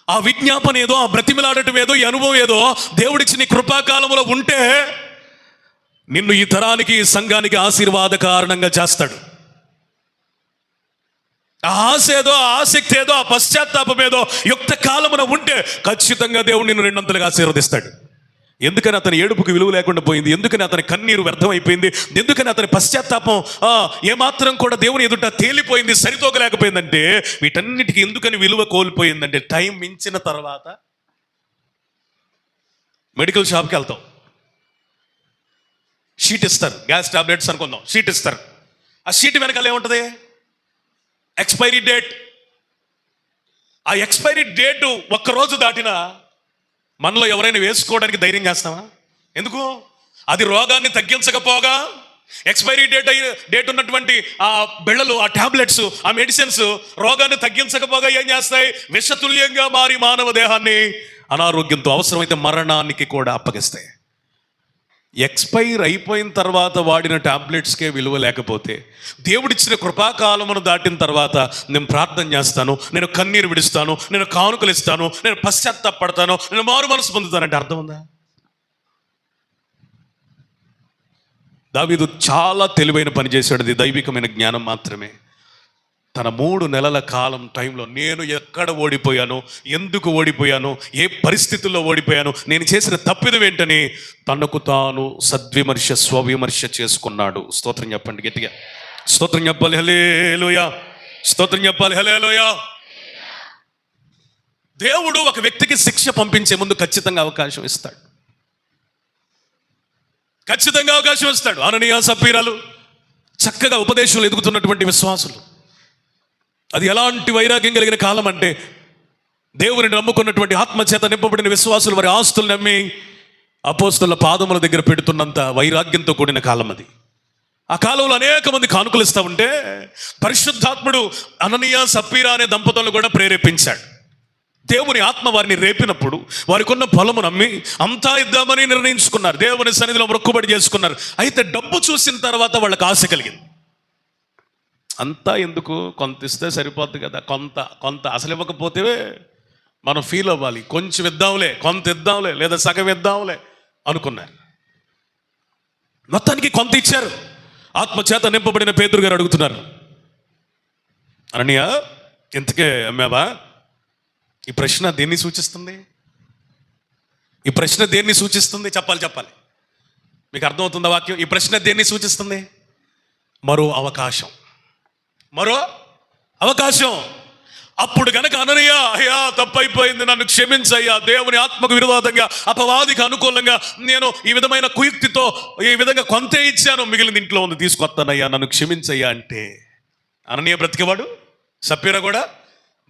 ఆ విజ్ఞాపన ఏదో, ఆ బ్రతిమలాడటం ఏదో, ఈ అనుభవం ఏదో దేవుడిచ్చి నీ కృపాకాలంలో ఉంటే నిన్ను ఈ తరానికి, ఈ సంఘానికి ఆశీర్వాద కారణంగా చేస్తాడు. ఆ ఆశ ఏదో, ఆ ఆసక్తి ఏదో, ఆ పశ్చాత్తాపం ఏదో యుక్త కాలమున ఉంటే ఖచ్చితంగా దేవుడు నిన్ను రెండంతలుగా ఆశీర్వదిస్తాడు. ఎందుకని అతని ఏడుపుకి విలువ లేకుండా పోయింది? ఎందుకని అతని కన్నీరు వ్యర్థమైపోయింది? ఎందుకని అతని పశ్చాత్తాపం ఏమాత్రం కూడా దేవుని ఎదుట తేలిపోయింది, సరితూగలేకపోయిందంటే, వీటన్నిటికీ ఎందుకని విలువ కోల్పోయిందంటే, టైం మించిన తర్వాత మెడికల్ షాప్కి వెళ్తాం, షీట్ ఇస్తారు, గ్యాస్ టాబ్లెట్స్ అనుకుందాం, షీట్ ఇస్తారు. ఆ షీట్ వెనకాల ఏముంటుంది? Expiry date. ఆ ఎక్స్పైరీ డేట్ ఒక్కరోజు దాటినా మనలో ఎవరైనా వేసుకోవడానికి ధైర్యం చేస్తామా? ఎందుకు? అది రోగాన్ని తగ్గించకపోగా, ఎక్స్పైరీ డేట్ ఉన్నటువంటి ఆ బిళ్ళలు, ఆ టాబ్లెట్స్, ఆ మెడిసిన్స్ రోగాన్ని తగ్గించకపోగా ఏం చేస్తాయి? విషతుల్యంగా మారి మానవ దేహాన్ని అనారోగ్యంతో, అవసరమైతే మరణానికి కూడా అప్పగిస్తాయి. ఎక్స్పైర్ అయిపోయిన తర్వాత వాడిన టాబ్లెట్స్కే విలువ లేకపోతే, దేవుడిచ్చిన కృపాకాలమును దాటిన తర్వాత నేను ప్రార్థన చేస్తాను, నేను కన్నీరు విడుస్తాను, నేను కానుకలు ఇస్తాను, నేను పశ్చాత్తాపడతాను, నేను మారు మనసు పొందుతానంటే అర్థం ఉందా? దావీదు చాలా తెలివైన పని చేశాడు. అది దైవికమైన జ్ఞానం మాత్రమే. తన 3 నెలల కాలం టైంలో నేను ఎక్కడ ఓడిపోయాను, ఎందుకు ఓడిపోయాను, ఏ పరిస్థితుల్లో ఓడిపోయాను, నేను చేసిన తప్పిదం ఏంటని తనకు తాను సద్విమర్శ, స్వవిమర్శ చేసుకున్నాడు. స్తోత్రం చెప్పండి గట్టిగా. స్తోత్రం చెప్పాలి. హల్లెలూయా. స్తోత్రం చెప్పాలి. హల్లెలూయా. దేవుడు ఒక వ్యక్తికి శిక్ష పంపించే ముందు ఖచ్చితంగా అవకాశం ఇస్తాడు. ఖచ్చితంగా అవకాశం ఇస్తాడు. అననీయ, సప్పీరాలు చక్కగా ఉపదేశంలో ఎదుగుతున్నటువంటి విశ్వాసులు. అది ఎలాంటి వైరాగ్యం కలిగిన కాలం అంటే, దేవుని నమ్ముకున్నటువంటి, ఆత్మచేత నింపబడిన విశ్వాసులు వారి ఆస్తులు నమ్మి అపోస్తలుల పాదముల దగ్గర పెడుతున్నంత వైరాగ్యంతో కూడిన కాలం అది. ఆ కాలంలో అనేక మంది కానుకలు ఇస్తూ ఉంటే పరిశుద్ధాత్ముడు అననీయ, సప్పీరా అనే దంపతులను కూడా ప్రేరేపించాడు. దేవుని ఆత్మ వారిని రేపినప్పుడు వారికి ఉన్న పొలము నమ్మి అంతా ఇద్దామని నిర్ణయించుకున్నారు. దేవుని సన్నిధిలో మొక్కుబడి చేసుకున్నారు. అయితే డబ్బు చూసిన తర్వాత వాళ్ళకి ఆశ కలిగింది. అంతా ఎందుకు, కొంత ఇస్తే సరిపోద్ది కదా, కొంత అసలు ఇవ్వకపోతే మనం ఫీల్ అవ్వాలి, కొంచెం ఇద్దాంలే, కొంత ఇద్దాంలే, లేదా సగం ఇద్దాంలే అనుకున్నారు. మొత్తానికి కొంత ఇచ్చారు. ఆత్మచేత నింపబడిన పేతురు గారు అడుగుతున్నారు, అననీయ ఇంతకే అమ్మావా? ఈ ప్రశ్న దేన్ని సూచిస్తుంది? ఈ ప్రశ్న దేన్ని సూచిస్తుంది? చెప్పాలి. మీకు అర్థమవుతుందా వాక్యం? ఈ ప్రశ్న దేన్ని సూచిస్తుంది? మరో అవకాశం. అప్పుడు గనక అననీయ, అయ్యా తప్పైపోయింది, నన్ను క్షమించయ్యా, దేవుని ఆత్మకు విరోధంగా అపవాదికి అనుకూలంగా నేను ఈ విధమైన కుయుక్తితో ఈ విధంగా కొంతే ఇచ్చాను, మిగిలిన ఇంట్లో ఉంది తీసుకొస్తానయ్యా, నన్ను క్షమించయ్యా అంటే అననీయ బ్రతికేవాడు, సప్పీరా కూడా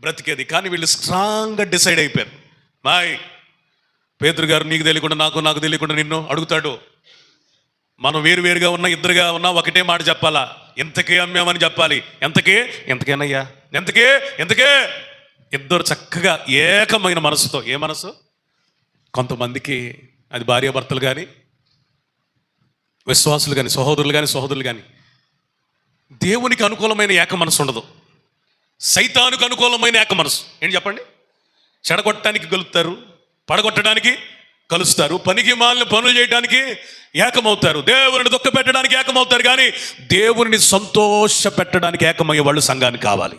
బ్రతికేది. కానీ వీళ్ళు స్ట్రాంగ్గా డిసైడ్ అయిపోయారు. మాయ్ పేతురు గారు నీకు తెలియకుండా నాకు తెలియకుండా నిన్ను అడుగుతాడు. మనం వేరువేరుగా ఉన్నా, ఇద్దరుగా ఉన్నా ఒకటే మాట చెప్పాలా, ఎంతకే అమ్మామని చెప్పాలి. ఎంతకేనయ్యా, ఎంతకే ఇద్దరు చక్కగా ఏకమైన మనసుతో. ఏ మనసు? కొంతమందికి అది భార్యాభర్తలు కానీ, విశ్వాసులు కానీ, సహోదరులు కానీ దేవునికి అనుకూలమైన ఏక మనసు ఉండదు, సైతానుకు అనుకూలమైన ఏక మనసు. ఏంటి చెప్పండి? చెడగొట్టడానికి కలుపుతారు, పడగొట్టడానికి కలుస్తారు, పనికి మాలిన పనులు చేయడానికి ఏకమవుతారు, దేవుని దుఃఖ పెట్టడానికి ఏకమవుతారు. కానీ దేవుని సంతోష పెట్టడానికి ఏకమయ్యే వాళ్ళు సంఘానికి కావాలి.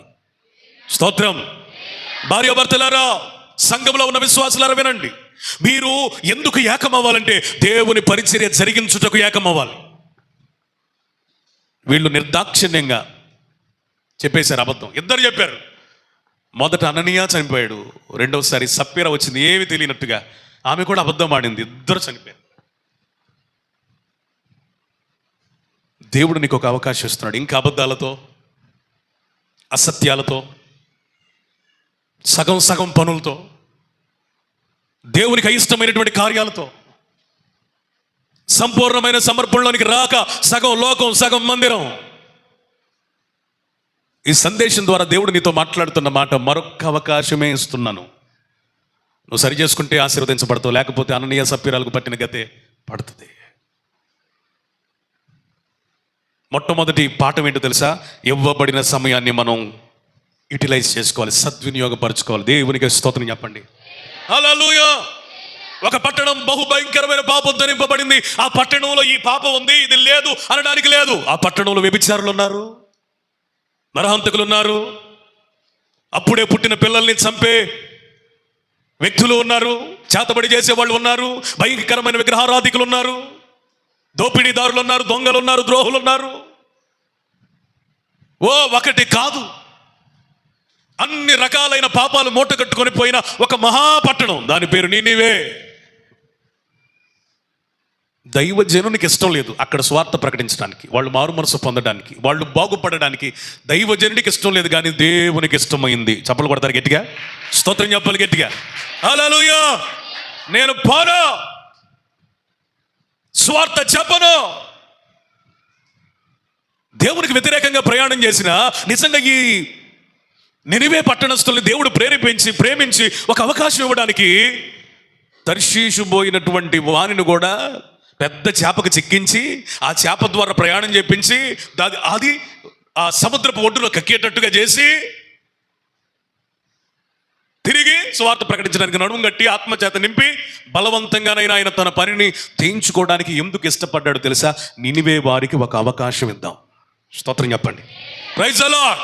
స్తోత్రం. భార్యాభర్తలారా, సంఘంలో ఉన్న విశ్వాసులారా వినండి. మీరు ఎందుకు ఏకమవ్వాలంటే దేవుని పరిచర్య జరిగించుటకు ఏకమవ్వాలి. వీళ్ళు నిర్దాక్షిణ్యంగా చెప్పేశారు అబద్ధం. ఇద్దరు చెప్పారు. మొదట అననీయ చనిపోయాడు, రెండవసారి సప్పీరా వచ్చింది ఏమి తెలియనట్టుగా, ఆమె కూడా అబద్ధం ఆడింది, ఇద్దరు చనిపోయారు. దేవుడు నీకు ఒక అవకాశం ఇస్తున్నాడు. ఇంకా అబద్ధాలతో, అసత్యాలతో, సగం పనులతో, దేవునికి అయిష్టమైనటువంటి కార్యాలతో సంపూర్ణమైన సమర్పణలోనికి రాక సగం లోకం సగం మందిరం. ఈ సందేశం ద్వారా దేవుడు నీతో మాట్లాడుతున్న మాట, మరొక అవకాశమే ఇస్తున్నాను, నువ్వు సరి చేసుకుంటే ఆశీర్వదించబడతావు, లేకపోతే అననీయ సప్పీరాలకు పట్టిన గతే పడుతుంది. మొట్టమొదటి పాఠం ఏంటో తెలుసా? ఇవ్వబడిన సమయాన్ని మనం యూటిలైజ్ చేసుకోవాలి, సద్వినియోగపరచుకోవాలి. దేవునికి స్తోత్రం చెప్పండి. హల్లెలూయా. ఒక పట్టణం బహుభయంకరమైన పాపంతో నింపబడింది. ఆ పట్టణంలో ఈ పాపం ఉంది, ఇది లేదు అనడానికి లేదు. ఆ పట్టణంలో వ్యభిచారులు ఉన్నారు, నరహంతకులు ఉన్నారు, అప్పుడే పుట్టిన పిల్లల్ని చంపే వ్యక్తులు ఉన్నారు, చేతబడి చేసే వాళ్ళు ఉన్నారు, భయంకరమైన విగ్రహారాధికులు ఉన్నారు, దోపిడీదారులు ఉన్నారు, దొంగలు ఉన్నారు, ద్రోహులు ఉన్నారు. ఒకటి కాదు, అన్ని రకాలైన పాపాలు మూట కట్టుకొని పోయిన ఒక మహాపట్టణం, దాని పేరు నీనివే. దైవజనునికి ఇష్టం లేదు అక్కడ స్వార్థ ప్రకటించడానికి, వాళ్ళు మారు మనసు పొందడానికి, వాళ్ళు బాగుపడడానికి దైవజనునికి ఇష్టం లేదు. కానీ దేవునికి ఇష్టమైంది. చప్పలు కొడతారు గట్టిగా, స్తోత్రం చెప్పాలి గట్టిగా. హల్లెలూయా. నేను పోను, స్వార్థ చెప్పను. దేవునికి వ్యతిరేకంగా ప్రయాణం చేసిన నిజంగా ఈ నినివే పట్టణస్థుల్ని దేవుడు ప్రేమించి ఒక అవకాశం ఇవ్వడానికి తర్షీషు పోయినటువంటి వానిని కూడా పెద్ద చేపకు చిక్కించి ఆ చేప ద్వారా ప్రయాణం చేపించి అది ఆ సముద్రపు ఒడ్డులో కక్కేటట్టుగా చేసి తిరిగి సువార్త ప్రకటించడానికి నడుము గట్టి ఆత్మచేత నింపి బలవంతంగానైనా ఆయన తన పనిని చేయించుకోవడానికి ఎందుకు ఇష్టపడ్డాడు తెలుసా? నినివే వారికి ఒక అవకాశం ఇద్దాం. స్తోత్రం చెప్పండి. Praise the lord.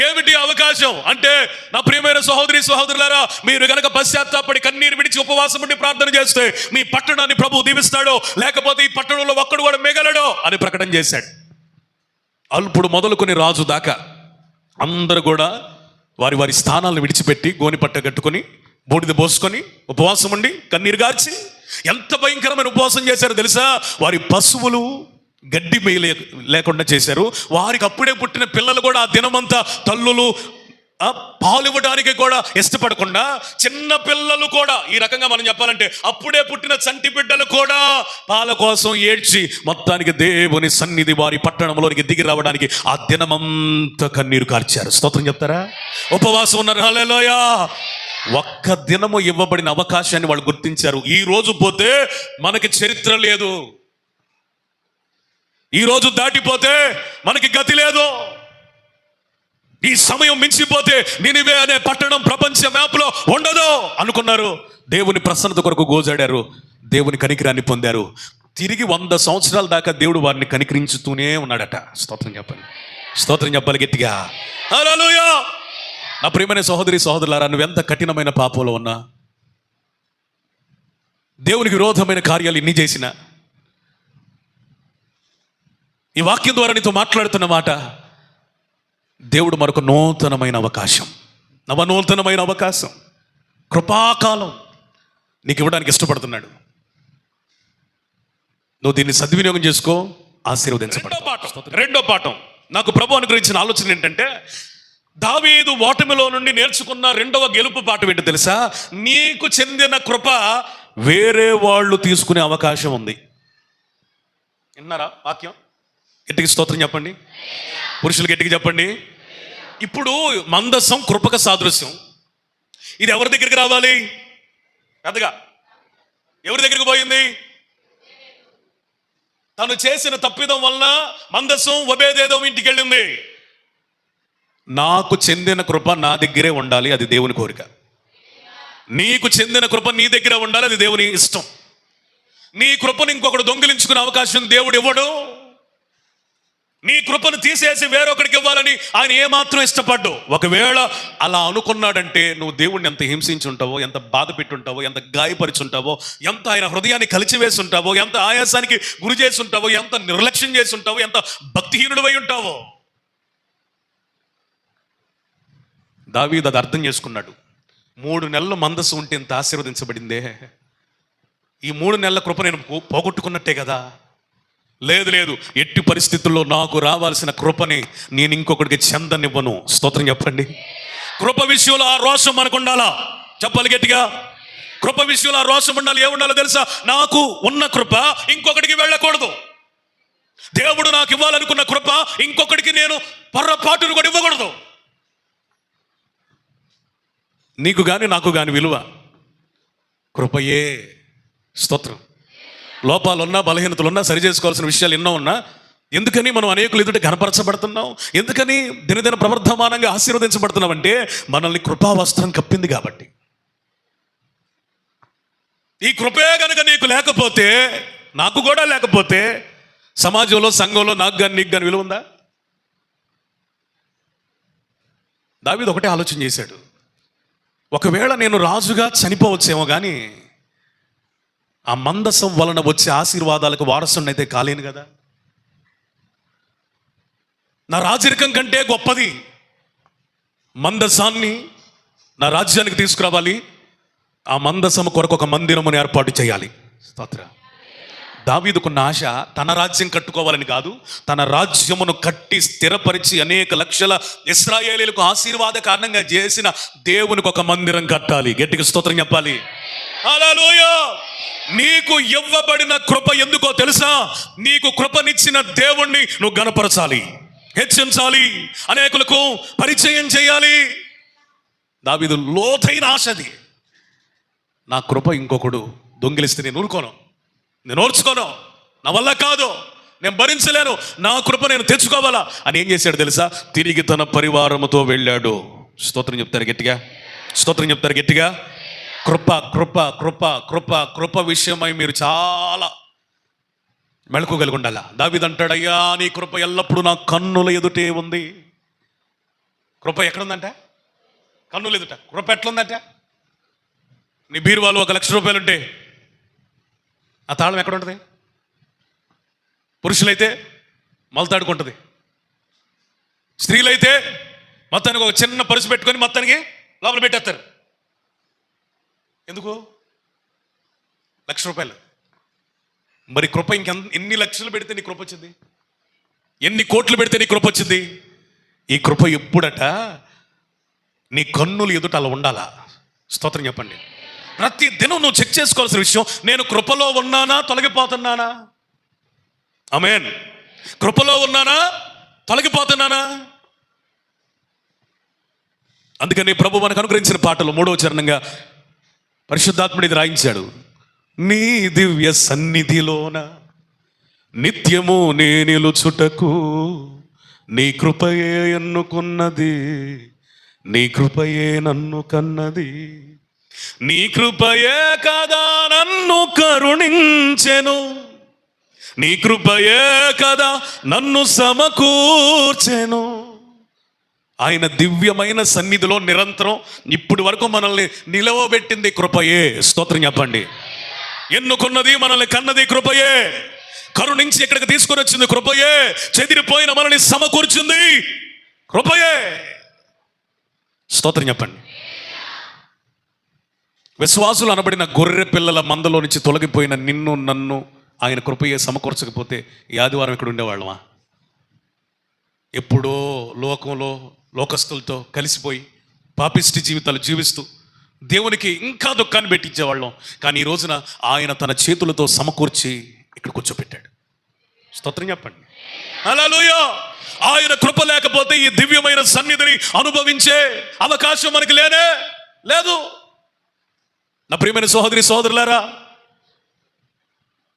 ఏమిటి అవకాశం అంటే, నా ప్రియమైన సహోదరులారా, మీరు గనక పశ్చాత్తాపడి కన్నీరు విడిచి ఉపవాసం ఉండి ప్రార్థన చేస్తే మీ పట్టణాన్ని ప్రభువు దీవిస్తాడో, లేకపోతే ఈ పట్టణంలో ఒక్కడు కూడా మిగలడో అని ప్రకటన చేశాడు. అల్పుడు మొదలుకొని రాజు దాకా అందరూ కూడా వారి స్థానాలను విడిచిపెట్టి గోనిపట్ట కట్టుకొని బూడిద పోసుకొని ఉపవాసం ఉండి కన్నీరు గార్చి ఎంత భయంకరమైన ఉపవాసం చేశారో తెలుసా? వారి పశువులు గడ్డి మేయ లేకుండా చేశారు. వారికి అప్పుడే పుట్టిన పిల్లలు కూడా ఆ దినమంతా తల్లులు పాలు ఇవ్వడానికి కూడా ఇష్టపడకుండా, చిన్న పిల్లలు కూడా, ఈ రకంగా మనం చెప్పాలంటే అప్పుడే పుట్టిన చంటి బిడ్డలు కూడా పాల కోసం ఏడ్చి మొత్తానికి దేవుని సన్నిధి వారి పట్టణంలోనికి దిగి రావడానికి ఆ దినమంతా కన్నీరు కార్చారు. స్తోత్రం చెప్తారా? ఉపవాసం ఉన్నారు. హల్లెలూయా. ఒక్క దినము ఇవ్వబడిన అవకాశాన్ని వాళ్ళు గుర్తించారు. ఈ రోజు పోతే మనకి చరిత్ర లేదు, ఈ రోజు దాటిపోతే మనకి గతి లేదు, ఈ సమయం మించిపోతే నినివే అనే పట్టణం ప్రపంచ మ్యాప్లో ఉండదు అనుకున్నారు. దేవుని ప్రసన్నత కొరకు గోజాడారు, దేవుని కనికరాన్ని పొందారు. తిరిగి 100 సంవత్సరాల దాకా దేవుడు వారిని కనికరించుతూనే ఉన్నాడట. స్తోత్రం చెప్పాలి, స్తోత్రం చెప్పాలి గట్టిగా. హల్లెలూయా. నా ప్రియమైన సహోదరులారా, నువ్వెంత కఠినమైన పాపంలో ఉన్నా, దేవునికి విరోధమైన కార్యాలు ఎన్ని చేసినా, ఈ వాక్యం ద్వారా నీతో మాట్లాడుతున్న మాట, దేవుడు మరొక నూతనమైన అవకాశం, నవనూతనమైన అవకాశం, కృపాకాలం నీకు ఇవ్వడానికి ఇష్టపడుతున్నాడు. నువ్వు దీన్ని సద్వినియోగం చేసుకో, ఆశీర్వదించబడతావు. రెండో పాఠం నాకు ప్రభు అనుగ్రహించిన ఆలోచన ఏంటంటే, దావీదు ఓటమిలో నుండి నేర్చుకున్న రెండవ గెలుపు పాఠం ఏంటో తెలుసా? నీకు చెందిన కృప వేరే వాళ్ళు తీసుకునే అవకాశం ఉంది. విన్నారా వాక్యం? గట్టికి స్తోత్రం చెప్పండి. పురుషులు గట్టికి చెప్పండి. ఇప్పుడు మందసం కృపక సాదృశ్యం. ఇది ఎవరి దగ్గరికి రావాలి? పెద్దగా ఎవరి దగ్గరికి పోయింది? తను చేసిన తప్పిదం వలన మందసం ఒబేదేదోము ఇంటికి వెళ్ళింది. నాకు చెందిన కృప నా దగ్గరే ఉండాలి, అది దేవుని కోరిక. నీకు చెందిన కృప నీ దగ్గర ఉండాలి, అది దేవుని ఇష్టం. నీ కృపను ఇంకొకడు దొంగిలించుకునే అవకాశం దేవుడు ఇవ్వడు. నీ కృపను తీసేసి వేరొకడికి ఇవ్వాలని ఆయన ఏమాత్రం ఇష్టపడ్డు. ఒకవేళ అలా అనుకున్నాడంటే నువ్వు దేవుడిని ఎంత హింసించి ఉంటావో, ఎంత బాధ పెట్టుంటావో, ఎంత గాయపరిచుంటావో, ఎంత ఆయన హృదయాన్ని కలిచివేసి ఉంటావో, ఎంత ఆయాసానికి గురి చేసి ఉంటావో, ఎంత నిర్లక్ష్యం చేసి ఉంటావో, ఎంత భక్తిహీనుడు అయి ఉంటావో. దావీదు అది అర్థం చేసుకున్నాడు. 3 నెలలు మందస్సు ఉంటే ఇంత ఆశీర్వదించబడిందే, ఈ 3 నెలల కృప నేను పోగొట్టుకున్నట్టే కదా. లేదు లేదు, ఎట్టి పరిస్థితుల్లో నాకు రావాల్సిన కృపని నేను ఇంకొకటికి చెందనివ్వను. స్తోత్రం చెప్పండి. కృప విషయంలో ఆ రోషం మనకు ఉండాలా? చెప్పాలి గట్టిగా. కృప విషయంలో ఆ రోషం ఉండాలి. ఏముండాలో తెలుసా? నాకు ఉన్న కృప ఇంకొకటికి వెళ్ళకూడదు. దేవుడు నాకు ఇవ్వాలనుకున్న కృప ఇంకొకటికి నేను పొర్రపాటును కూడా ఇవ్వకూడదు. నీకు కానీ నాకు కానీ విలువ కృపయే. స్తోత్రం. లోపాలున్నా, బలహీనతలున్నా, సరి చేసుకోవాల్సిన విషయాలు ఎన్నో ఉన్నా, ఎందుకని మనం అనేకులు ఎదుట కనపరచబడుతున్నాం? ఎందుకని దినదిన ప్రవర్ధమానంగా ఆశీర్వదించబడుతున్నాం అంటే మనల్ని కృపావస్త్రం కప్పింది కాబట్టి. ఈ కృపే కనుక నీకు లేకపోతే, నాకు కూడా లేకపోతే, సమాజంలో, సంఘంలో నాకు కానీ నీకు కానీ విలువ ఉందా? దావీదు ఒకటే ఆలోచన చేశాడు. ఒకవేళ నేను రాజుగా చనిపోవచ్చేమో కానీ ఆ మందసం వలన వచ్చే ఆశీర్వాదాలకు వారసున్నైతే కాలేను కదా. నా రాజరికం కంటే గొప్పది మందసాన్ని నా రాజ్యానికి తీసుకురావాలి. ఆ మందసం కొరకు ఒక మందిరమును ఏర్పాటు చేయాలి. స్తోత్ర. దావీదుకున్న ఆశ తన రాజ్యం కట్టుకోవాలని కాదు, తన రాజ్యమును కట్టి స్థిరపరిచి అనేక లక్షల ఇశ్రాయేలీలకు ఆశీర్వాద కారణంగా చేసిన దేవునికి ఒక మందిరం కట్టాలి. గట్టిగా స్తోత్రం చెప్పాలి. హల్లెలూయా. నీకు ఇవ్వబడిన కృప ఎందుకో తెలుసా? నీకు కృపనిచ్చిన దేవుణ్ణి నువ్వు గణపరచాలి, హెచ్చించాలి, అనేకులకు పరిచయం చేయాలి. దావీదు లోతైన ఆశది. నా కృప ఇంకొకడు దొంగిలిస్తే నేను ఊరుకోను, నేను ఓర్చుకోను, నా వల్ల కాదు, నేను భరించలేను, నా కృప నేను తెచ్చుకోవాలా అని ఏం చేశాడు తెలుసా? తిరిగి తన పరివారముతో వెళ్ళాడు. స్తోత్రం చెప్తారు గట్టిగా. స్తోత్రం చెప్తారు గట్టిగా. కృప కృప కృప కృప కృప విషయమై మీరు చాలా మెళుకోగలిగి ఉండాల. దావీదు అంటాడు, అయ్యా నీ కృప ఎల్లప్పుడూ నా కన్నుల ఎదుటే ఉంది. కృప ఎక్కడుందంట? కన్నుల ఎదుట. కృప ఎట్లుందంట? నీ బీరువాలో 1,00,000 రూపాయలు ఉంటే ఆ తాళం ఎక్కడ ఉంటుంది? పురుషులైతే మలతాడుకుంటుంది, స్త్రీలైతే మొత్తానికి ఒక చిన్న పరుసు పెట్టుకొని మొత్తానికి లోపల పెట్టేస్తారు. ఎందుకు? 1,00,000 రూపాయలు. మరి కృప ఎన్ని లక్షలు పెడితే నీ కృప వచ్చింది? ఎన్ని కోట్లు పెడితే నీ కృప వచ్చింది? ఈ కృప ఎప్పుడట నీ కన్నులు ఎదుట అలా ఉండాలా. స్తోత్రం చెప్పండి. ప్రతి దినం నువ్వు చెక్ చేసుకోవాల్సిన విషయం, నేను కృపలో ఉన్నానా, తొలగిపోతున్నానా? ఆమేన్. కృపలో ఉన్నానా, తొలగిపోతున్నానా? అందుకని ప్రభు మనకు అనుగ్రహించిన పాటలు 3వ చరణంగా పరిశుద్ధాత్ముడు ఇది రాయించాడు. నీ దివ్య సన్నిధిలోన నిత్యము నే నిలుచుటకు నీ కృపయే ఎన్నుకున్నది, నీ కృపయే నన్ను కన్నది, నీ కృపయే కదా నన్ను కరుణించెను, నీ కృపయే కదా నన్ను సమకూర్చెను. ఆయన దివ్యమైన సన్నిధిలో నిరంతరం ఇప్పటి వరకు మనల్ని నిలవబెట్టింది కృపయే. స్తోత్రం చెప్పండి. ఎన్నుకున్నది, మనల్ని కన్నది కృపయే. కరుణించి ఇక్కడికి తీసుకొని వచ్చింది కృపయే. చెదిరిపోయిన మనల్ని సమకూర్చింది కృపయే. స్తోత్రం చెప్పండి. విశ్వాసులు అనబడిన గొర్రె పిల్లల మందలో నుంచి తొలగిపోయిన నిన్ను నన్ను ఆయన కృపయే సమకూర్చకపోతే ఈ ఆదివారం ఇక్కడ ఉండేవాళ్ళమా? ఎప్పుడో లోకంలో లోకస్తులతో కలిసిపోయి పాపిష్టి జీవితాలు జీవిస్తూ దేవునికి ఇంకా దుఃఖాన్ని పెట్టించేవాళ్ళం. కానీ ఈ రోజున ఆయన తన చేతులతో సమకూర్చి ఇక్కడ కూర్చోపెట్టాడు. స్తోత్రం చెప్పండి. హల్లెలూయా. ఆయన కృప లేకపోతే ఈ దివ్యమైన సన్నిధిని అనుభవించే అవకాశం మనకి లేదు. నా ప్రియమైన సహోదరి సహోదరులారా,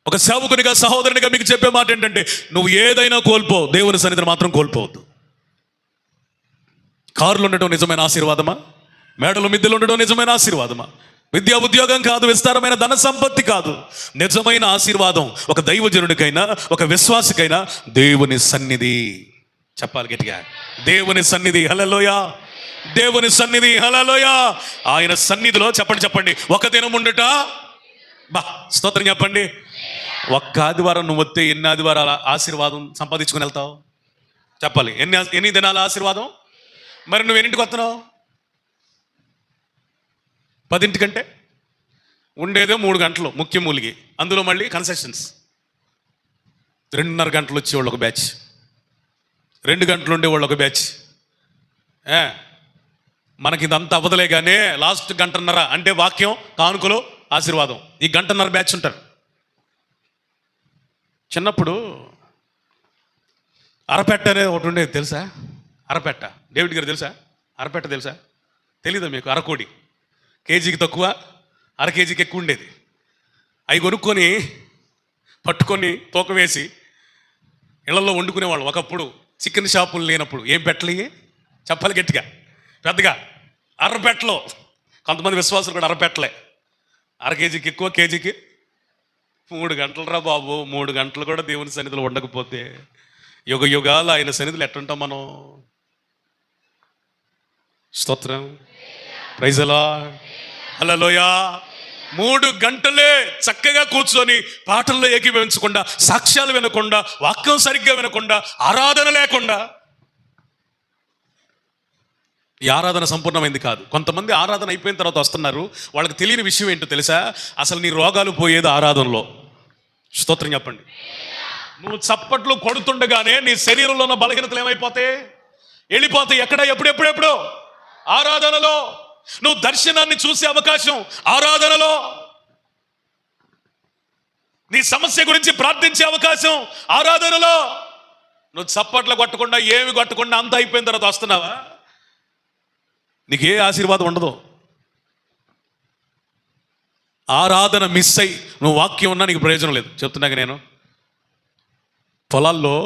ఒక సేవకునిగా సహోదరునిగా మీకు చెప్పే మాట ఏంటంటే, నువ్వు ఏదైనా కోల్పో, దేవుని సన్నిధిని మాత్రం కోల్పోవద్దు. కారులు ఉండటం నిజమైన ఆశీర్వాదమా? మేడలు మిద్దెలు ఉండడం నిజమైన ఆశీర్వాదమా? విద్యా ఉద్యోగం కాదు, విస్తారమైన ధన సంపత్తి కాదు. నిజమైన ఆశీర్వాదం ఒక దైవజనుడికైనా ఒక విశ్వాసికైనా దేవుని సన్నిధి. చెప్పాలి గట్టిగా, దేవుని సన్నిధి. హల్లెలూయా. దేవుని సన్నిధి. హల్లెలూయా. ఆయన సన్నిధిలో చెప్పండి ఒక దినం ఉండట. స్తోత్రం చెప్పండి. ఒక్క ఆదివారం నువ్వు వస్తే ఎన్ని ఆదివారాల ఆశీర్వాదం సంపాదించుకుని వెళ్తావు? చెప్పాలి. ఎన్ని దినాల ఆశీర్వాదం? మరి నువ్వు ఎన్నింటికి వస్తున్నావు? 10 కంటే ఉండేదే 3 గంటలు ముఖ్య మూలిగి, అందులో మళ్ళీ కన్సెషన్స్. 2.5 గంటలు వచ్చేవాళ్ళు ఒక బ్యాచ్, 2 గంటలు ఉండేవాళ్ళు ఒక బ్యాచ్. మనకి ఇదంతా అవ్వదలే కానీ లాస్ట్ 1.5 గంట అంటే వాక్యం, కానుకలు, ఆశీర్వాదం. ఈ 1.5 గంట బ్యాచ్ ఉంటారు. చిన్నప్పుడు అరపెట్ట అనేది ఒకటి ఉండేది, తెలుసా? అరపెట్ట. డేవిడ్ గారు తెలుసా? అరపెట్ట తెలుసా? తెలీదా మీకు? అరకోడి కేజీకి తక్కువ, అర కేజీకి ఎక్కువ ఉండేది. అవి కొనుక్కొని పట్టుకొని తూకం వేసి ఇళ్లలో వండుకునేవాళ్ళు. ఒకప్పుడు చికెన్ షాపులు లేనప్పుడు ఏం పెట్టలు చెప్పాలి గట్టిగా పెద్దగా, అరపెట్టలో. కొంతమంది విశ్వాసులు కూడా అరపెట్టలే. అర కేజీకి ఎక్కువ, కేజీకి 3 గంటలు రా బాబు. 3 గంటలు కూడా దేవుని సన్నిధిలో ఉండకపోతే యుగ యుగాలు ఆయన సన్నిధిలో ఎట్టుంటాం మనం? స్తోత్రం. Praise the lord. హల్లెలూయా. 3 గంటలే చక్కగా కూర్చొని పాటల్లో ఏకీభవించకుండా, సాక్ష్యాలు వినకుండా, వాక్యం సరిగ్గా వినకుండా, ఆరాధన లేకుండా. ఈ ఆరాధన సంపూర్ణమైంది కాదు. కొంతమంది ఆరాధన అయిపోయిన తర్వాత వస్తున్నారు. వాళ్ళకి తెలియని విషయం ఏంటో తెలుసా? అసలు నీ రోగాలు పోయేది ఆరాధనలో. స్తోత్రం చెప్పండి. నువ్వు చప్పట్లు కొడుతుండగానే నీ శరీరంలో ఉన్న బలహీనతలు ఏమైపోతాయి? వెళ్ళిపోతాయి. ఎక్కడ? ఎప్పుడెప్పుడు? ఆరాధనలో. నువ్వు దర్శనాన్ని చూసే అవకాశం ఆరాధనలో. నీ సమస్య గురించి ప్రార్థించే అవకాశం ఆరాధనలో. నువ్వు చప్పట్లు కొట్టకుండా, ఏమి కొట్టకుండా అంత అయిపోయిన తర్వాత వస్తున్నావా? నీకు ఏ ఆశీర్వాదం ఉండదు. ఆరాధన మిస్ అయ్యి నువ్వు వాక్యం ఉన్నా నీకు ప్రయోజనం లేదు. చెప్తున్నాక నేను పొలాల్లో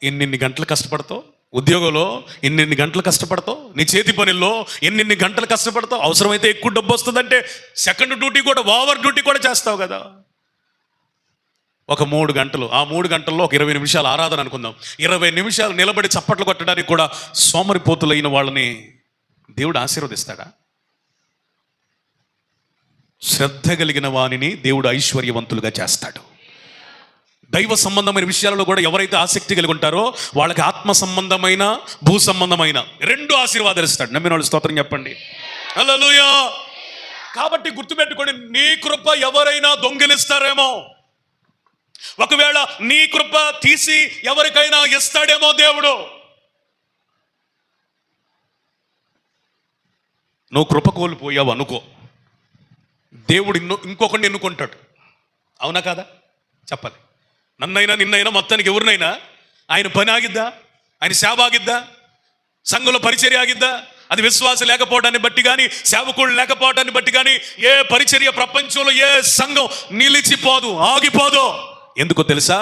ఎన్ని గంటలు కష్టపడతావు, ఉద్యోగంలో ఎన్ని గంటలు కష్టపడతావు, నీ చేతి పనుల్లో ఎన్ని గంటలు కష్టపడతావు. అవసరమైతే ఎక్కువ డబ్బు వస్తుందంటే సెకండ్ డ్యూటీ కూడా, ఓవర్ డ్యూటీ కూడా చేస్తావు కదా. ఒక 3 గంటలు, ఆ 3 గంటల్లో ఒక 20 నిమిషాలు ఆరాధన అనుకుందాం. 20 నిమిషాలు నిలబడి చప్పట్లు కొట్టడానికి కూడా సోమరిపోతులైన వాళ్ళని దేవుడు ఆశీర్వదిస్తాడా? శ్రద్ధ కలిగిన వానిని దేవుడు ఐశ్వర్యవంతులుగా చేస్తాడు. దైవ సంబంధమైన విషయాలలో కూడా ఎవరైతే ఆసక్తి కలిగి ఉంటారో వాళ్ళకి ఆత్మ సంబంధమైన, భూ సంబంధమైన 2 ఆశీర్వాదాలు ఇస్తాడు. నమ్మిన వాళ్ళు స్తోత్రం చెప్పండి. హల్లెలూయా. కాబట్టి గుర్తుపెట్టుకోండి, నీ కృప ఎవరైనా దొంగిలిస్తారేమో. ఒకవేళ నీ కృప తీసి ఎవరికైనా ఇస్తాడేమో దేవుడు. నువ్వు కృప కోల్పోయావు అనుకో, దేవుడు ఇంకొకరిని ఎన్నుకుంటాడు. అవునా కాదా? చెప్పాలి. నన్నైనా నిన్నైనా మొత్తానికి ఎవరినైనా ఆయన పని ఆగిద్దా? ఆయన సేవ ఆగిద్దా? సంఘంలో పరిచర్య ఆగిద్దా? అది విశ్వాసం లేకపోవడాన్ని బట్టి కానీ, సేవకుడు లేకపోవడాన్ని బట్టి కానీ ఏ పరిచర్య ప్రపంచంలో, ఏ సంఘం నిలిచిపోదు, ఆగిపోదు. ఎందుకో తెలుసా?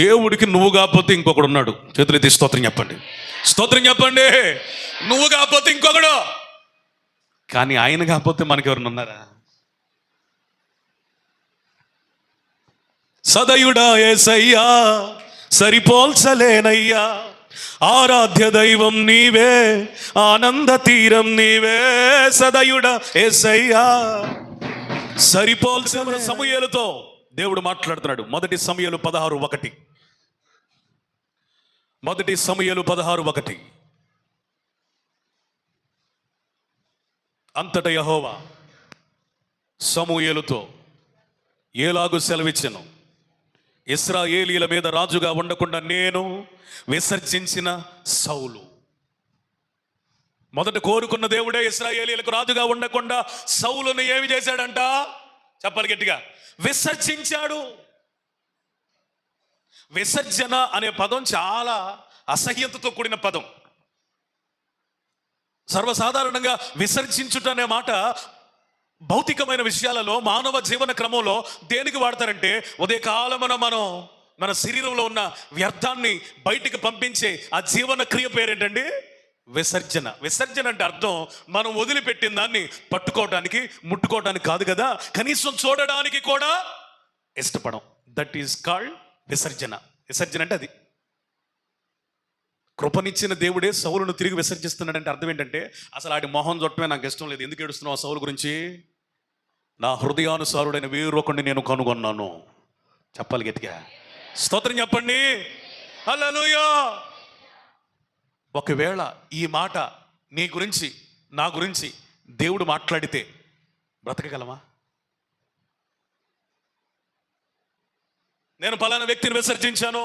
దేవుడికి నువ్వు కాకపోతే ఇంకొకడు ఉన్నాడు. చేతులెత్తి స్తోత్రం చెప్పండి. స్తోత్రం చెప్పండి. నువ్వు కాకపోతే ఇంకొకడు. కానీ ఆయన కాకపోతే మనకెవరిని ఉన్నారా? సదయుడా యేసయ్యా, సరిపోల్చలేనయ్యా, ఆరాధ్య దైవం నీవే, ఆనంద తీరం నీవే. సదయుడా యేసయ్యా, సరిపోల్చలేని. సమూయేలుతో దేవుడు మాట్లాడుతున్నాడు. 1 సమూయేలు 16:1. 1 సమూయేలు 16:1. అంతటా యెహోవా సమూయేలుతో ఏలాగు సెలవిచ్చెను, ఇశ్రాయేలీయుల మీద రాజుగా ఉండకుండా నేను విసర్జించిన సౌలు. మొదట కోరుకున్న దేవుడే ఇశ్రాయేలీయులకు రాజుగా ఉండకుండా సౌలును ఏమి చేశాడంట? చెప్పాలి గట్టిగా, విసర్జించాడు. విసర్జన అనే పదం చాలా అసహ్యతతో కూడిన పదం. సర్వసాధారణంగా విసర్జించుట అనే మాట భౌతికమైన విషయాలలో, మానవ జీవన క్రమంలో దేనికి వాడతారంటే, ఉదయకాలమున మనం మన శరీరంలో ఉన్న వ్యర్థాన్ని బయటికి పంపించే ఆ జీవన క్రియ పేరేంటండి? విసర్జన. విసర్జన అంటే అర్థం మనం వదిలిపెట్టిన దాన్ని పట్టుకోవడానికి, ముట్టుకోవడానికి కాదు కదా, కనీసం చూడడానికి కూడా ఇష్టపడం. దట్ ఈస్ కాల్డ్ విసర్జన. విసర్జన అంటే అది. కృపనిచ్చిన దేవుడే సౌలును తిరిగి విసర్జిస్తున్నాడంటే అర్థం ఏంటంటే, అసలు ఆడి మొహం చుట్టమే నాకు ఇష్టం లేదు. ఎందుకు ఏడుస్తున్నావు సౌలు గురించి? నా హృదయానుసారుడైన వేరొకడిని నేను కనుగొన్నాను. చెప్పాలి గట్టిగా, స్తోత్రం చెప్పండి, హల్లెలూయా. ఒకవేళ ఈ మాట నీ గురించి, నా గురించి దేవుడు మాట్లాడితే బ్రతకగలమా? నేను పలానా వ్యక్తిని విసర్జించాను,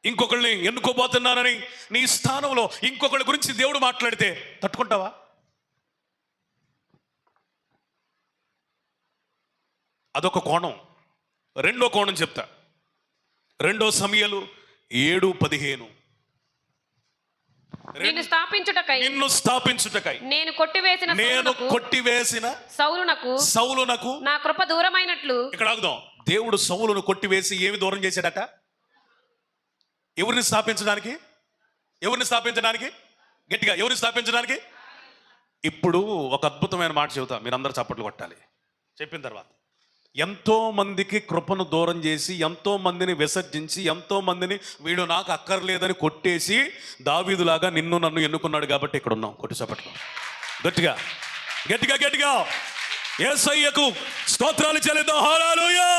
ఇంకొకరిని ఎన్నుకోబోతున్నానని నీ స్థానంలో ఇంకొకరి గురించి దేవుడు మాట్లాడితే తట్టుకుంటావా? అదొక కోణం. రెండో కోణం చెప్తా. 2 సమూయేలు 7:15. నిన్ను స్థాపించుటకై నేను కొట్టివేసిన సౌలునకు నా కృప దూరమైనట్లు. ఇక్కడ ఆగుదాం. దేవుడు సౌలును కొట్టివేసి ఏమి దూరం చేశాడట? ఎవరిని స్థాపించడానికి? ఎవరిని స్థాపించడానికి? గట్టిగా, ఎవరిని స్థాపించడానికి? ఇప్పుడు ఒక అద్భుతమైన మాట చెబుతా, మీరందరూ చప్పట్లు కొట్టాలి. చెప్పిన తర్వాత, ఎంతో మందికి కృపను దూరం చేసి, ఎంతో మందిని విసర్జించి, ఎంతో మందిని వీడు నాకు అక్కర్లేదని కొట్టేసి, దావీదులాగా నిన్ను నన్ను ఎన్నుకున్నాడు కాబట్టి ఇక్కడ ఉన్నాం. కొట్టి చప్పట్లు గట్టిగా గట్టిగా గట్టిగా. యేసయ్యకు స్తోత్రాలు చెల్లిద్దాం. హల్లెలూయా.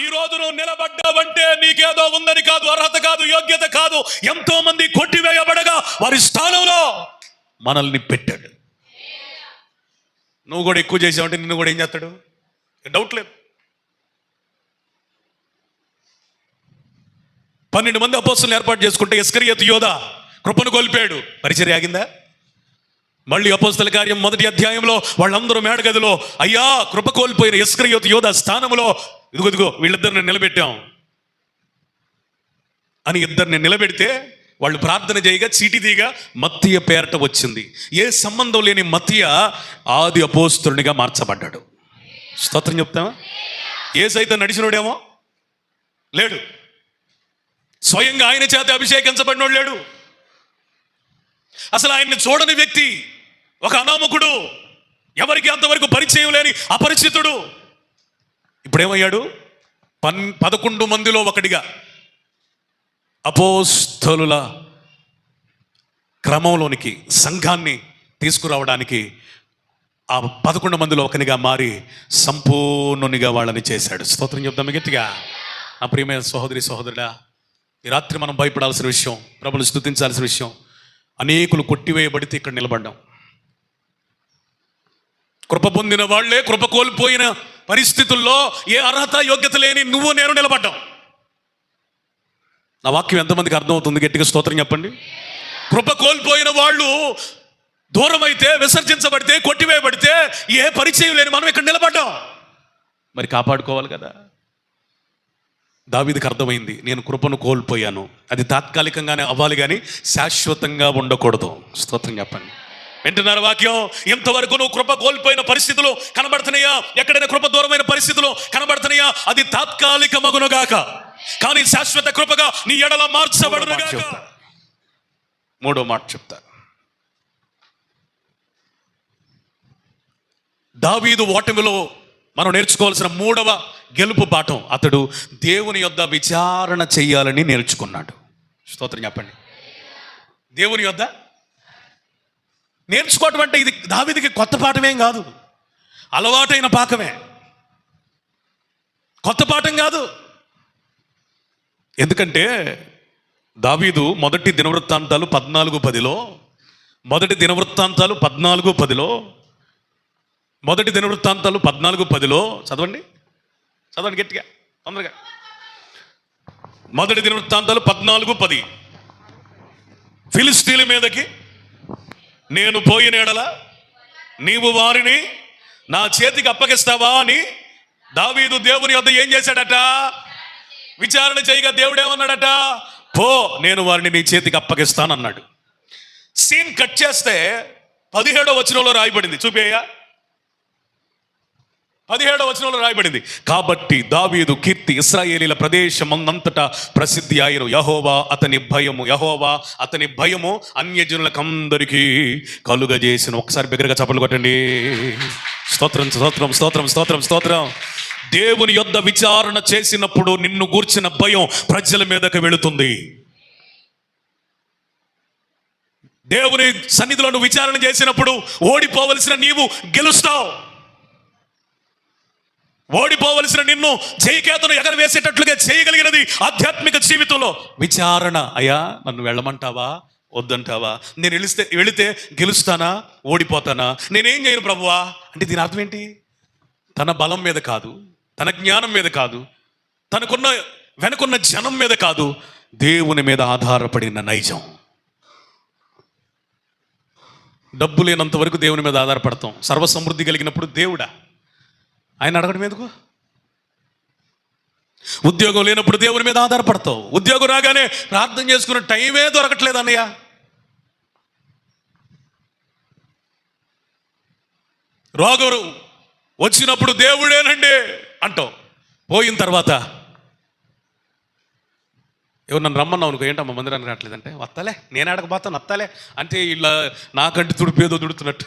ఈ రోజు నువ్వు నిలబడ్డావంటే నీకేదో ఉందని కాదు, అర్హత కాదు, యోగ్యత కాదు. ఎంతో మంది కొట్టివేయబడగా వారి స్థానంలో మనల్ని పెట్టాడు. నువ్వు కూడా ఎక్కువ చేసావంటే నిన్ను కూడా ఏం చేస్తాడు? డౌట్ లేదు. 12 మంది అపోస్తలుని ఏర్పాటు చేసుకుంటే ఇస్కరియోతు యోధా కృపను కోల్పోయాడు. పరిచర్య ఆగిందా? మళ్ళీ అపోస్తల కార్యం 1వ అధ్యాయంలో వాళ్ళందరూ మేడగదిలో, అయ్యా కృప కోల్పోయిన ఇస్కరియోతు యోధా స్థానంలో ఇదిగో వీళ్ళిద్దరిని నిలబెట్టాం అని ఇద్దరిని నిలబెడితే వాళ్ళు ప్రార్థన చేయగా చీటిదిగా మత్తీయ పేరట వచ్చింది. ఏ సంబంధం లేని మత్తీయ ఆది అపోస్తలునిగా మార్చబడ్డాడు. స్తోత్రం చెప్తామా? ఏ సైతం నడిచినోడేమో లేడు. స్వయంగా ఆయన చేత అభిషేకించబడినోడు లేడు. అసలు ఆయన్ని చూడని వ్యక్తి, ఒక అనామకుడు, ఎవరికి అంతవరకు పరిచయం లేని అపరిచితుడు ఇప్పుడేమయ్యాడు? 11 మందిలో ఒకడిగా అపోస్తలుల క్రమంలోనికి సంఘాన్ని తీసుకురావడానికి ఆ 11 మందిలో ఒకనిగా మారి సంపూర్ణునిగా వాళ్ళని చేశాడు. స్తోత్రం చెప్తాము గట్టిగా. నా ప్రియమైన సహోదరి సహోదరుడా, ఈ రాత్రి మనం భయపడాల్సిన విషయం, ప్రభువును స్తుతించాల్సిన విషయం, అనేకులు కొట్టివేయబడితే ఇక్కడ నిలబడ్డాం. కృప పొందిన వాళ్లే కృప కోల్పోయిన పరిస్థితుల్లో ఏ అర్హత యోగ్యత లేని నువ్వు నేను నిలబడ్డాం. నా వాక్యం ఎంతమందికి అర్థమవుతుంది? గట్టిగా స్తోత్రం చెప్పండి. కృప కోల్పోయిన వాళ్ళు దూరం అయితే, విసర్జించబడితే, కొట్టివేయబడితే ఏ పరిచయం లేని మనం ఇక్కడ నిలబడ్డాం. మరి కాపాడుకోవాలి కదా. దావీదుకి అర్థమైంది, నేను కృపను కోల్పోయాను, అది తాత్కాలికంగానే అవ్వాలి కానీ శాశ్వతంగా ఉండకూడదు. స్తోత్రం చెప్పండి. వింటున్నారు వాక్యం? ఎంతవరకు నువ్వు కృప కోల్పోయిన పరిస్థితులు కనబడుతున్నాయా? ఎక్కడైనా కృప దూరమైన పరిస్థితులు కనబడుతున్నాయా? అది తాత్కాలిక మగునుగాక, కానీ శాశ్వత కృపగా నీ ఎడల మార్చబడునుగాక. 3వ మాట చెప్తా. దావీదు ఓటమిలో మనం నేర్చుకోవాల్సిన 3వ గెలుపు పాఠం, అతడు దేవుని యొద్ద విచారణ చెయ్యాలని నేర్చుకున్నాడు. స్తోత్రం చెప్పండి. దేవుని యొద్ద నేర్చుకోవటం అంటే ఇది దావీదుకి కొత్త పాఠమేం కాదు, అలవాటైన పాఠమే, కొత్త పాఠం కాదు. ఎందుకంటే దావీదు మొదటి దినవృత్తాంతాలు 14:10లో మొదటి దినవృత్తాంతాలు 14:10 చదవండి గట్టిగా తొందరగా. మొదటి దినవృత్తాంతాలు 14:10. ఫిలిష్తీయుల మీదకి నేను పోయిన ఎడల నీవు వారిని నా చేతికి అప్పగిస్తావా అని దావీదు దేవుని వద్ద ఏం చేశాడట? విచారణ చేయగా దేవుడు ఏమన్నాడట? పో, నేను వారిని నీ చేతికి అప్పగిస్తానన్నాడు. సీన్ కట్ చేస్తే 17వ వచనంలో రాయబడింది. చూపేయ్యా, 17వ వచనంలో రాయబడింది, కాబట్టి దావీదు కీర్తి ఇశ్రాయేలీల ప్రదేశమంతటా ప్రసిద్ధి ఆయను. యెహోవా అతని భయము అన్యజనులకందరికీ కలుగజేసిన. ఒకసారి బిగ్గరగా చప్పట్లు కొట్టండి. స్తోత్రం స్తోత్రం స్తోత్రం స్తోత్రం స్తోత్రం. దేవుని యొద్ద విచారణ చేసినప్పుడు నిన్ను గూర్చిన భయం ప్రజల మీదకి వెళుతుంది. దేవుని సన్నిధిలో నువ్వు విచారణ చేసినప్పుడు ఓడిపోవలసిన నీవు గెలుస్తావు. ఓడిపోవలసిన నిన్ను జయకేతను ఎగరవేసేటట్లుగా చేయగలిగినది ఆధ్యాత్మిక జీవితంలో విచారణ. అయ్యా, నన్ను వెళ్ళమంటావా వద్దంటావా? నేను వెళితే గెలుస్తానా ఓడిపోతానా? నేనేం చేయను ప్రభువా అంటే దీని అర్థం ఏంటి? తన బలం మీద కాదు, తన జ్ఞానం మీద కాదు, వెనుకున్న జనం మీద కాదు, దేవుని మీద ఆధారపడిన నైజం. డబ్బు లేనంత వరకు దేవుని మీద ఆధారపడతాం. సర్వసమృద్ధి కలిగినప్పుడు దేవుడా ఆయన అడగడం ఎందుకు? ఉద్యోగం లేనప్పుడు దేవుని మీద ఆధారపడతావు. ఉద్యోగం రాగానే ప్రార్థన చేసుకునే టైమే దొరకట్లేదు అన్నయ్య. రోగం వచ్చినప్పుడు దేవుడేనండి అంటావు. పోయిన తర్వాత ఎవరు నన్ను రమ్మన్నావు అనుకో, ఏంటమ్మా మందిరానికి రావట్లేదంటే, వస్తాలే నేను అడగబోతాను, వస్తాలే అంటే ఇలా నాకంటే తుడిపేదో దుడుతున్నట్టు,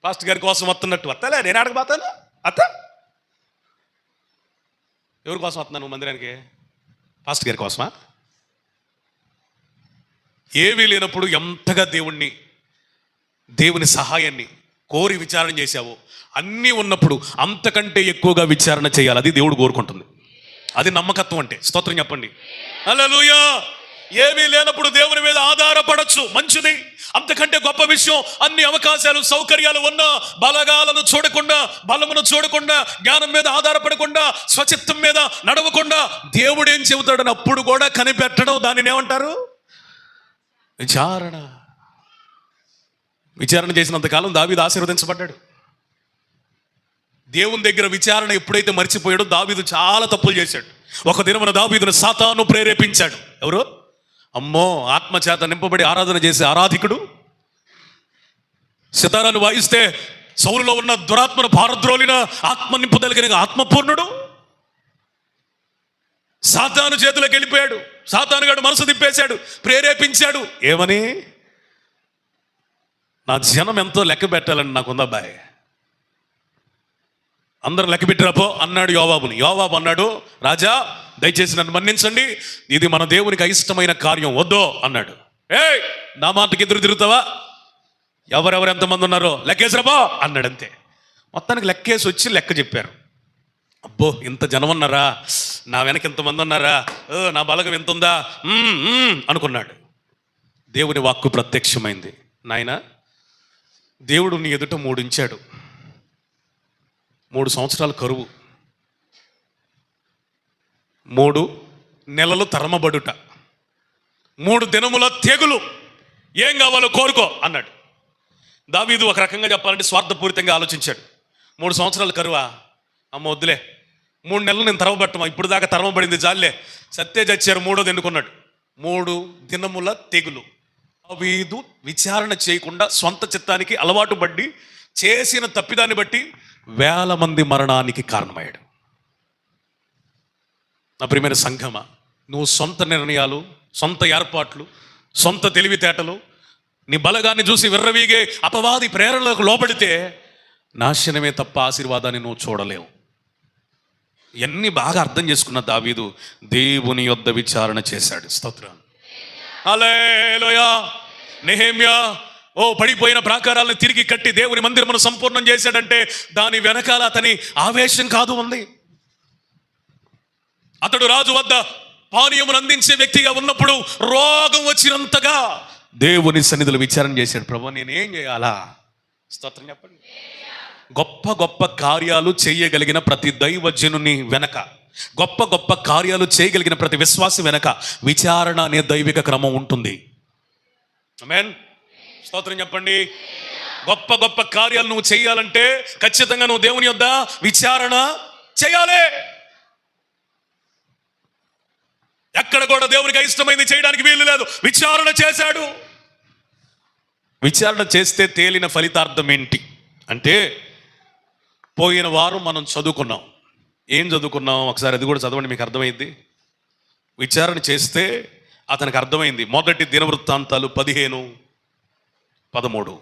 పాస్ట్ గారి కోసం వస్తున్నట్టు, వస్తాలే నేను అడగబోతాను అత్త. ఎవరి కోసం వస్తున్నాను మందిరానికి? పాస్ట్ గారి కోసమా? ఏమీ లేనప్పుడు ఎంతగా దేవుని సహాయాన్ని కోరి విచారణ చేశావు, అన్నీ ఉన్నప్పుడు అంతకంటే ఎక్కువగా విచారణ చేయాలి. అది దేవుడు కోరుకుంటుంది. అది నమ్మకత్వం అంటే. స్తోత్రం చెప్పండి. హల్లెలూయా. ఏమీ లేనప్పుడు దేవుని మీద ఆధారపడచ్చు, మంచిది. అంతకంటే గొప్ప విషయం, అన్ని అవకాశాలు సౌకర్యాలు ఉన్నా బలగాలను చూడకుండా, బలమును చూడకుండా, జ్ఞానం మీద ఆధారపడకుండా, స్వచిత్తం మీద నడవకుండా దేవుడు ఏం చెబుతాడని అప్పుడు కూడా కనిపెట్టడం, దానిని ఏమంటారు? విచారణ చేసినంతకాలం దావీదు ఆశీర్వదించబడ్డాడు. దేవుని దగ్గర విచారణ ఎప్పుడైతే మర్చిపోయాడో దావీదు చాలా తప్పులు చేశాడు. ఒక దినమున దావీదును సాతాను ప్రేరేపించాడు. ఎవరు? అమ్మో, ఆత్మచేత నింపబడి ఆరాధన చేసే ఆరాధికుడు. సితారాను వాయిస్తే సౌలులో ఉన్న దురాత్మను పారద్రోలిన ఆత్మ నింపుదలిగిన ఆత్మపూర్ణుడు సాతాను చేతులకు వెళ్ళిపోయాడు. సాతానుగాడు మనసు తిప్పేశాడు, ప్రేరేపించాడు. ఏమని? నా జనం ఎంతో లెక్క పెట్టాలని నాకుందా బాయ్, అందరూ లెక్క పెట్టిరాపో అన్నాడు యోవాబుని. యోవాబు అన్నాడు, రాజా దయచేసి నన్ను మన్నించండి, ఇది మన దేవునికి అయిష్టమైన కార్యం, వద్దో అన్నాడు. నా మాటకి ఎదురు తిరుగుతావా? ఎవరెవరు ఎంతమంది ఉన్నారో లెక్కేసిరాపో అన్నాడు. అంతే. మొత్తానికి లెక్కేసి వచ్చి లెక్క చెప్పారు. అబ్బో, ఇంత జనం ఉన్నారా, నా వెనక ఇంతమంది ఉన్నారా, నా బలగం ఎంత ఉందా అనుకున్నాడు. దేవుని వాక్కు ప్రత్యక్షమైంది. నాయన, దేవుడు నీ ఎదుట 3 ఉంచాడు. 3 సంవత్సరాల కరువు, 3 నెలలు తరమబడుట, 3 దినముల తెగులు, ఏం కావాలో కోరుకో అన్నాడు. దావీదు ఒక రకంగా చెప్పాలంటే స్వార్థపూరితంగా ఆలోచించాడు. 3 సంవత్సరాల కరువా, అమ్మ వద్దులే, 3 నెలలు నేను తరమబట్టమా, ఇప్పుడు దాకా తరమబడింది జాలే, సత్తే చచ్చారు, 3వది ఎన్నుకున్నాడు. 3 దినముల తెగులు. దావీదు విచారణ చేయకుండా సొంత చిత్తానికి అలవాటు పడి చేసిన తప్పిదాన్ని బట్టి 1000 మంది మరణానికి కారణమయ్యాడు. నా ప్రియమైన సంఘమా, నువ్వు సొంత నిర్ణయాలు, సొంత ఏర్పాట్లు, సొంత తెలివితేటలు, నీ బలగాన్ని చూసి విర్రవీగే అపవాది ప్రేరణలకు లోబడితే నాశనమే తప్ప ఆశీర్వాదాన్ని నువ్వు చూడలేవు. ఇవన్నీ బాగా అర్థం చేసుకున్న దావీదు దేవుని యొద్ద విచారణ చేశాడు. స్తోత్రం. హల్లెలూయా. నెహెమ్యా పడిపోయిన ప్రాకారాలను తిరిగి కట్టి దేవుని మందిరమును సంపూర్ణం చేశాడంటే దాని వెనకాల అతని ఆవేశం కాదు ఉంది. అతడు రాజు వద్ద పానీయమును అందించే వ్యక్తిగా ఉన్నప్పుడు రోగం వచ్చినంతగా దేవుని సన్నిధిలో విచారణ చేశాడు. ప్రభు, నేనేం చేయాలా? స్తోత్రం చెప్పండి. గొప్ప గొప్ప కార్యాలు చేయగలిగిన ప్రతి దైవజనుని వెనక, గొప్ప గొప్ప కార్యాలు చేయగలిగిన ప్రతి విశ్వాసి వెనక విచారణ అనే దైవిక క్రమం ఉంటుంది. ఆమేన్. స్తోత్రం చెప్పండి. గొప్ప గొప్ప కార్యాలు నువ్వు చేయాలంటే ఖచ్చితంగా నువ్వు దేవుని యొద్ద విచారణ చేయాలి. ఎక్కడ కూడా దేవునికి ఇష్టమైంది చేయడానికి వీలు లేదు. విచారణ చేశాడు. విచారణ చేస్తే తేలిన ఫలితార్థం ఏంటి అంటే, పోయిన వారం మనం చదువుకున్నాం. ఏం చదువుకున్నాం ఒకసారి అది కూడా చదవండి, మీకు అర్థమైంది. విచారణ చేస్తే అతనికి అర్థమైంది. మొదటి దినవృత్తాంతాలు 15:13.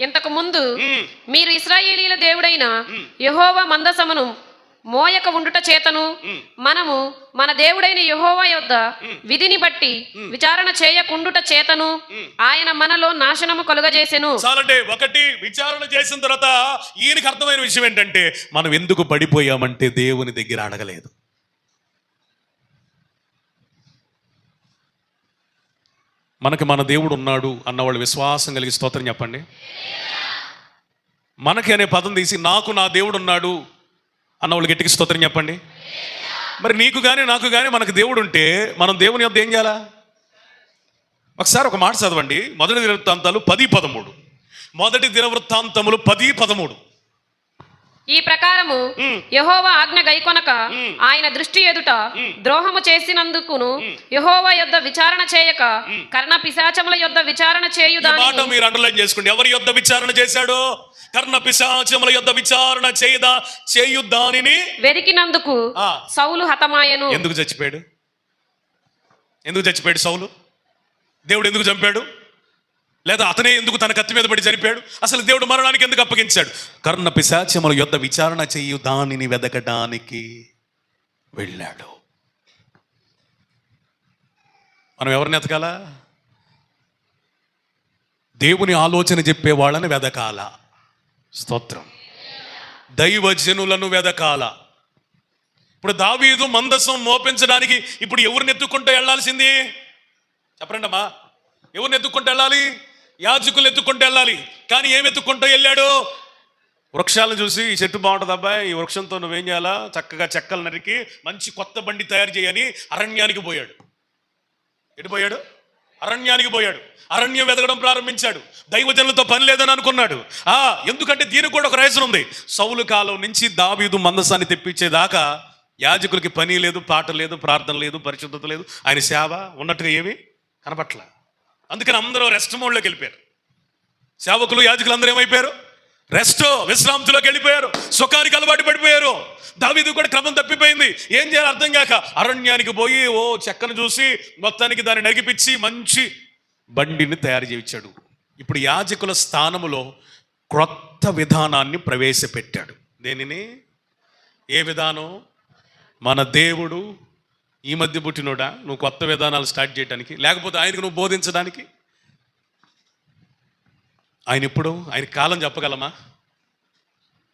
ఇంతకు ముందు మీరు ఇశ్రాయేలీల దేవుడైన యెహోవా మందసమును మోయక ఉండుట చేతను మనము మన దేవుడైన యెహోవా యొద్ద విధిని బట్టి విచారణ చేయకుండుట చేతను ఆయన మనలో నాశనము కలుగజేసెను. చాలంటే ఒకటి, విచారణ చేసిన తర్వాత ఈయనకి అర్థమైన విషయం ఏంటంటే, మనం ఎందుకు పడిపోయామంటే దేవుని దగ్గర అడగలేదు. మనకి మన దేవుడు ఉన్నాడు అన్నవాళ్ళు విశ్వాసం కలిగి స్తోత్రం చెప్పండి. మనకి అనే పదం తీసి నాకు నా దేవుడు ఉన్నాడు అన్నవాళ్ళు గట్టికి స్తోత్రం చెప్పండి. మరి నీకు కానీ నాకు కానీ మనకు దేవుడు ఉంటే మనం దేవుని యొద్ద ఏం చేయాలా? ఒకసారి ఒక మాట చదవండి. మొదటి దినవృత్తాంతాలు 10:13. మొదటి దినవృత్తాంతములు 10:13. ఈ ప్రకారము యెహోవా ఆజ్ఞ గైకొనక ఆయన దృష్టి ఎదుట ద్రోహము చేసినందుకును యెహోవా యొద్ద విచారణ చేయక కర్ణ పిశాచముల యొద్ద విచారణ చేయుదాని. మాట మీరు అండర్లైన్ చేసుకోండి. ఎవరి యొద్ద విచారణ చేశాడు? కర్ణ పిశాచముల యొద్ద విచారణ చేయుదానిని వెదికినందుకు సౌలు హతమాయెను. ఎందుకు చచ్చిపోయాడు? ఎందుకు చచ్చిపోయాడు సౌలు? దేవుడు ఎందుకు చంపాడు? లేదా అతనే ఎందుకు తన కత్తి మీద పడి చనిపోయాడు? అసలు దేవుడు మరణానికి ఎందుకు అప్పగించాడు? కర్ణ పిశాచముల యొద్ద విచారణ చేయు దానిని వెదకడానికి వెళ్ళాడు. మనం ఎవరిని వెతకాల? దేవుని ఆలోచన చెప్పే వాళ్ళని వెదకాల. స్తోత్రం. దైవజనులను వెదకాల. ఇప్పుడు దావీదు మందసం మోపించడానికి ఇప్పుడు ఎవరిని ఎత్తుకుంటూ వెళ్ళాల్సింది? చెప్పండి అమ్మా. ఎవరిని ఎత్తుకుంటూ వెళ్ళాలి? యాజకులు ఎత్తుకుంటూ వెళ్ళాలి. కానీ ఏమి ఎత్తుకుంటూ వెళ్ళాడు? వృక్షాలను చూసి, ఈ చెట్టు బాగుంటుంది అబ్బాయి, ఈ వృక్షంతో నువ్వేం చేయాలా? చక్కగా చెక్కలు నరికి మంచి కొత్త బండి తయారు చేయని అరణ్యానికి పోయాడు. ఎటు పోయాడు? అరణ్యానికి పోయాడు. అరణ్యం వెతకడం ప్రారంభించాడు. దైవజనులతో పని లేదని అనుకున్నాడు. ఎందుకంటే దీనికి కూడా ఒక రీజన్ ఉంది. సౌలు కాలం నుంచి దావీదు మందసాన్ని తెప్పించేదాకా యాజకులకి పని లేదు, పాట లేదు, ప్రార్థన లేదు, పరిశుద్ధత లేదు. ఆయన సేవ ఉన్నట్టుగా ఏమీ కనపట్ల. అందుకని అందరూ రెస్ట్ మోడ్లోకి వెళ్ళిపోయారు. సేవకులు, యాజకులు అందరూ ఏమైపోయారు? రెస్ట్, విశ్రాంతిలోకి వెళ్ళిపోయారు. సుఖానికి అలవాటు పడిపోయారు. దావీదు కూడా క్రమం తప్పిపోయింది. ఏం చేయాలి అర్థం కాక అరణ్యానికి పోయి చెక్కను చూసి మొత్తానికి దాన్ని నగిపించి మంచి బండిని తయారు చేయించాడు. ఇప్పుడు యాజకుల స్థానములో క్రొత్త విధానాన్ని ప్రవేశపెట్టాడు. దేనిని? ఏ విధానం? మన దేవుడు ఈ మధ్య పుట్టినోడా నువ్వు కొత్త విధానాలు స్టార్ట్ చేయడానికి? లేకపోతే ఆయనకు నువ్వు బోధించడానికి? ఆయన ఎప్పుడు? ఆయన కాలం చెప్పగలమా?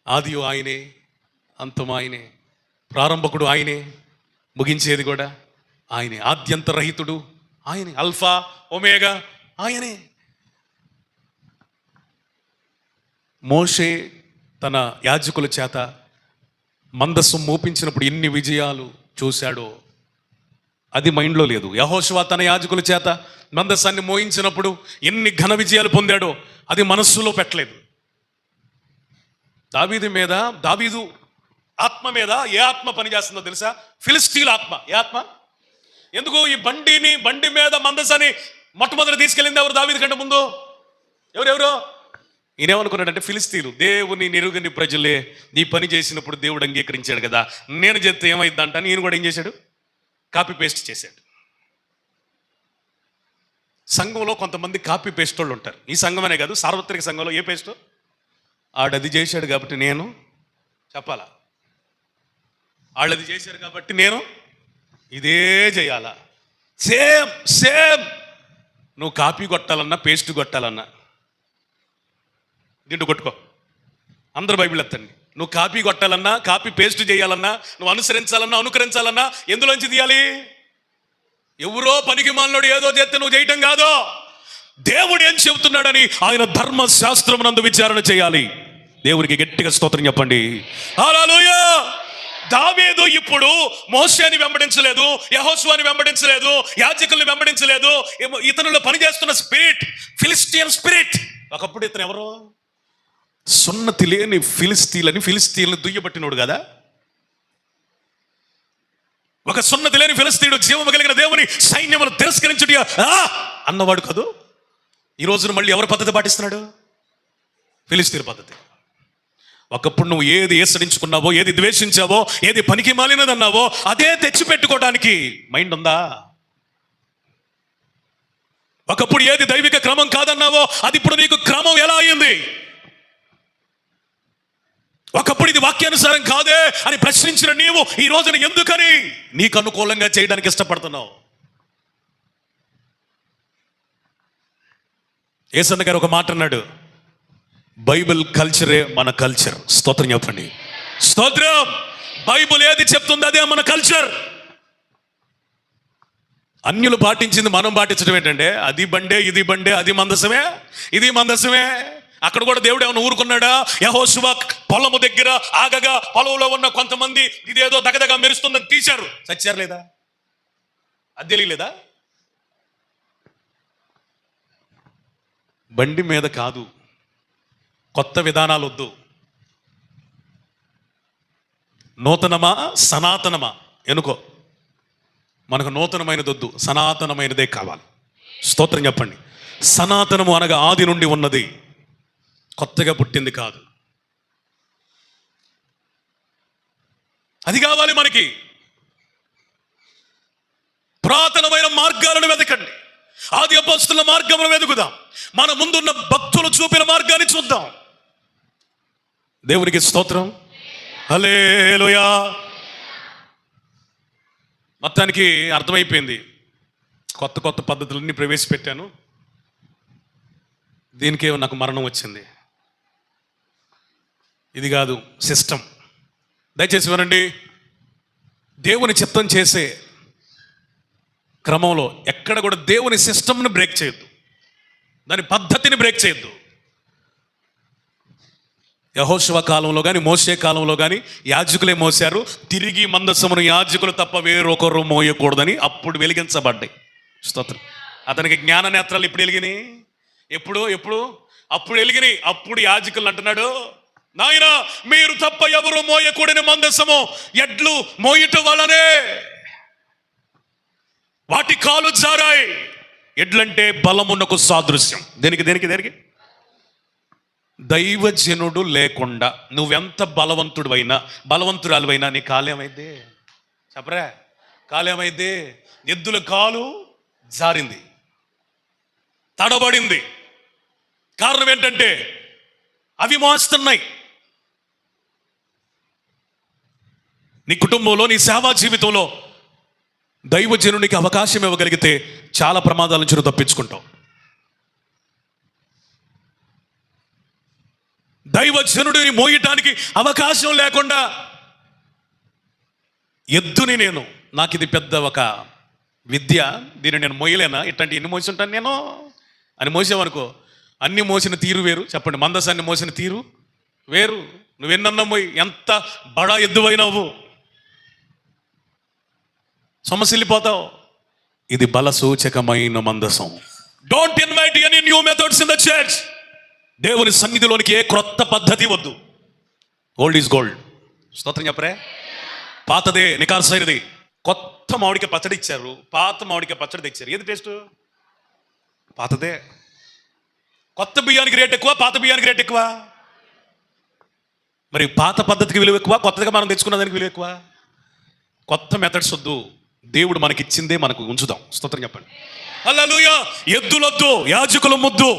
ఆదియు ఆయనే, అంతము ఆయనే, ప్రారంభకుడు ఆయనే, ముగించేది కూడా ఆయనే, ఆద్యంతరహితుడు ఆయనే, అల్ఫా ఒమేగా ఆయనే. మోషే తన యాజకుల చేత మందస్సు మోపించినప్పుడు ఎన్ని విజయాలు చూశాడో అది మైండ్లో లేదు. యెహోషువ తన యాజకుల చేత మందస్సాన్ని మోయించినప్పుడు ఎన్ని ఘన విజయాలు పొందాడో అది మనస్సులో పెట్టలేదు. దావీదు ఆత్మ మీద ఏ ఆత్మ పనిచేస్తుందో తెలుసా? ఫిలిస్తీన్ల ఆత్మ. ఏ ఆత్మ? ఎందుకు ఈ బండి మీద మందసాన్ని మొట్టమొదటి తీసుకెళ్ళింది ఎవరు? దావీదు కంటే ముందు ఎవరెవరు? ఈయనేమనుకున్నాడంటే, ఫిలిస్తీన్లు దేవుని నిరుగని ప్రజలే నీ పని చేసినప్పుడు దేవుడు అంగీకరించాడు కదా, నేను చేస్తే ఏమైందంట. ఈయన కూడా ఏం చేశాడు? కాపీ పేస్ట్ చేశాడు. సంఘంలో కొంతమంది కాపీ పేస్ట్ వాళ్ళు ఉంటారు. ఈ సంఘం అనే కాదు, సార్వత్రిక సంఘంలో ఏ పేస్ట్ ఆడది చేశాడు కాబట్టి నేను చెప్పాలా, వాళ్ళది చేశారు కాబట్టి నేను ఇదే చేయాలా. సేమ్ నువ్వు కాపీ కొట్టాలన్నా పేస్ట్ కొట్టాలన్నా దీంట్లో కొట్టుకో. అందరు బైబిల్ ఎత్తండి. నువ్వు కాపీ కొట్టాలన్నా, కాపీ పేస్ట్ చేయాలన్నా, నువ్వు అనుకరించాలన్నా ఎందులోంచి తీయాలి? ఎవరో పనికి మాలినోడు ఏదో చేస్తే నువ్వు చేయటం కాదు. దేవుడు ఏం చెబుతున్నాడని ఆయన ధర్మశాస్త్రం నందు విచారణ చేయాలి. దేవునికి గట్టిగా స్తోత్రం చెప్పండి. హల్లెలూయా. దావీదు ఇప్పుడు మోషేని వెంబడించలేదు, యెహోషువని వెంబడించలేదు, యాజకుల్ని వెంబడించలేదు. ఇతనిలో పనిచేస్తున్న స్పిరిట్ ఫిలిస్టియన్ స్పిరిట్. ఒకప్పుడు ఇతను ఎవరు? సున్నతి లేని ఫిలిస్తీన్లని దుయ్యబట్టినోడు కదా. ఒక సున్నతి లేని ఫిలిస్తీనుడు జీవము కలిగిన దేవుని సైన్యమును తిరస్కరించుట అన్నవాడు కాదు. ఈ రోజున మళ్ళీ ఎవరి పద్ధతి పాటిస్తున్నాడు? ఫిలిస్తీన్ పద్ధతి. ఒకప్పుడు నువ్వు ఏది ఏసడించుకున్నావో, ఏది ద్వేషించావో, ఏది పనికి మాలినదన్నావో అదే తెచ్చిపెట్టుకోవడానికి మైండ్ ఉందా? ఒకప్పుడు ఏది దైవిక క్రమం కాదన్నావో అది ఇప్పుడు నీకు క్రమం ఎలా అయింది? ఒకప్పుడు ఇది వాక్యానుసారం కాదే అని ప్రశ్నించిన నీవు ఈ రోజున ఎందుకని నీకు అనుకూలంగా చేయడానికి ఇష్టపడుతున్నావు? యేసన్న గారు ఒక మాట అన్నాడు, బైబిల్ కల్చరే మన కల్చర్. స్తోత్రం చెప్పండి. స్తోత్రం. బైబిల్ ఏది చెప్తుంది అదే మన కల్చర్. అన్యులు పాటించింది మనం పాటించడం ఏంటంటే, అది బండే, ఇది బండే, అది మందసమే, ఇది మందసమే. అక్కడ కూడా దేవుడు ఏమైనా ఊరుకున్నాడా? యెహోషువ పొలము దగ్గర ఆగగా పొలంలో ఉన్న కొంతమంది ఇదేదో దగదగా మెరుస్తుందని తీశారు. చచ్చారు లేదా? అది తెలియలేదా? బండి మీద కాదు, కొత్త విధానాలు వద్దు. నూతనమా సనాతనమా ఎనుకో. మనకు నూతనమైనది వద్దు, సనాతనమైనదే కావాలి. స్తోత్రం చెప్పండి. సనాతనము అనగా ఆది నుండి ఉన్నది, కొత్తగా పుట్టింది కాదు. అది కావాలి మనకి. పురాతనమైన మార్గాలను వెతకండి. ఆది అపొస్తలుల మార్గమును వెతుకుదాం. మన ముందున్న భక్తులు చూపిన మార్గాన్ని చూద్దాం. దేవునికి స్తోత్రం. హల్లెలూయా. మొత్తానికి అర్థమైపోయింది. కొత్త కొత్త పద్ధతులన్నీ ప్రవేశపెట్టాను, దీనికే నాకు మరణం వచ్చింది. ఇది కాదు సిస్టమ్. దయచేసి వినండి. దేవుని చిత్తం చేసే క్రమంలో ఎక్కడ కూడా దేవుని సిస్టమ్ని బ్రేక్ చేయొద్దు, దాని పద్ధతిని బ్రేక్ చేయొద్దు. యెహోషువ కాలంలో కానీ మోషే కాలంలో కానీ యాజకులే మోసారు. తిరిగి మందసమును యాజకులు తప్ప వేరొకరు మోయకూడదని అప్పుడు వెలిగించబడ్డాయి. స్తోత్రం. అతనికి జ్ఞాన నేత్రాలు ఇప్పుడు వెలిగినాయి. అప్పుడు వెలిగినాయి. అప్పుడు యాజకులు అంటున్నాడు, నాయనా మీరు తప్ప ఎవరు మోయకూడని మందసము ఎడ్లు మోయట వలనే వాటి కాలు జారాయి. ఎడ్లంటే బలమునకు సాదృశ్యం. దేనికి దైవజనుడు లేకుండా నువ్వెంత బలవంతురాలువైనా నీ కాలేమైంది? చెప్పరా, కాలేమైంది? ఎద్దుల కాలు జారింది, తడబడింది. కారణం ఏంటంటే అవి మోస్తున్నాయి. నీ కుటుంబంలో, నీ సేవా జీవితంలో దైవజనునికి అవకాశం ఇవ్వగలిగితే చాలా ప్రమాదాల నుంచి తప్పించుకుంటావు. దైవజనుడిని మోయటానికి అవకాశం లేకుండా ఎద్దుని నాకు ఇది పెద్ద ఒక విద్య, దీన్ని నేను మోయలేనా? ఇట్లాంటి ఎన్ని మోసి ఉంటాను నేను అని మోసావనుకో, అన్ని మోసిన తీరు వేరు. చెప్పండి, మందసాన్ని మోసిన తీరు వేరు. నువ్వెన్నన్నా మోయి, ఎంత బడా ఎద్దువైనావు, సొమ్మసిల్లిపోతావు. ఇది బల సూచకమైన మందసం. Don't invite any new methods in the church. దేవుని సన్నిధిలోనికి ఏ క్రొత్త పద్ధతి వద్దు. Old is gold. స్తోత్రం చెప్పరే. పాతదే నికార్సైనది. కొత్త మామిడికాయ పచ్చడి ఇచ్చారు, పాత మామిడికాయ పచ్చడి తెచ్చారు. ఏది టేస్ట్? పాతదే. కొత్త బియ్యానికి రేట్ ఎక్కువ, పాత బియ్యానికి రేట్ ఎక్కువ. మరి పాత పద్ధతికి విలువ ఎక్కువ, కొత్తగా మనం తెచ్చుకున్న దానికి విలువ ఎక్కువ. కొత్త మెథడ్స్ వద్దు. దేవుడు మనకి ఇచ్చిందే మనకు ఉంచుదాం. స్తోత్రం చెప్పండి. హల్లెలూయా. ఎద్దులొద్దు, యాజకుల ముద్దు.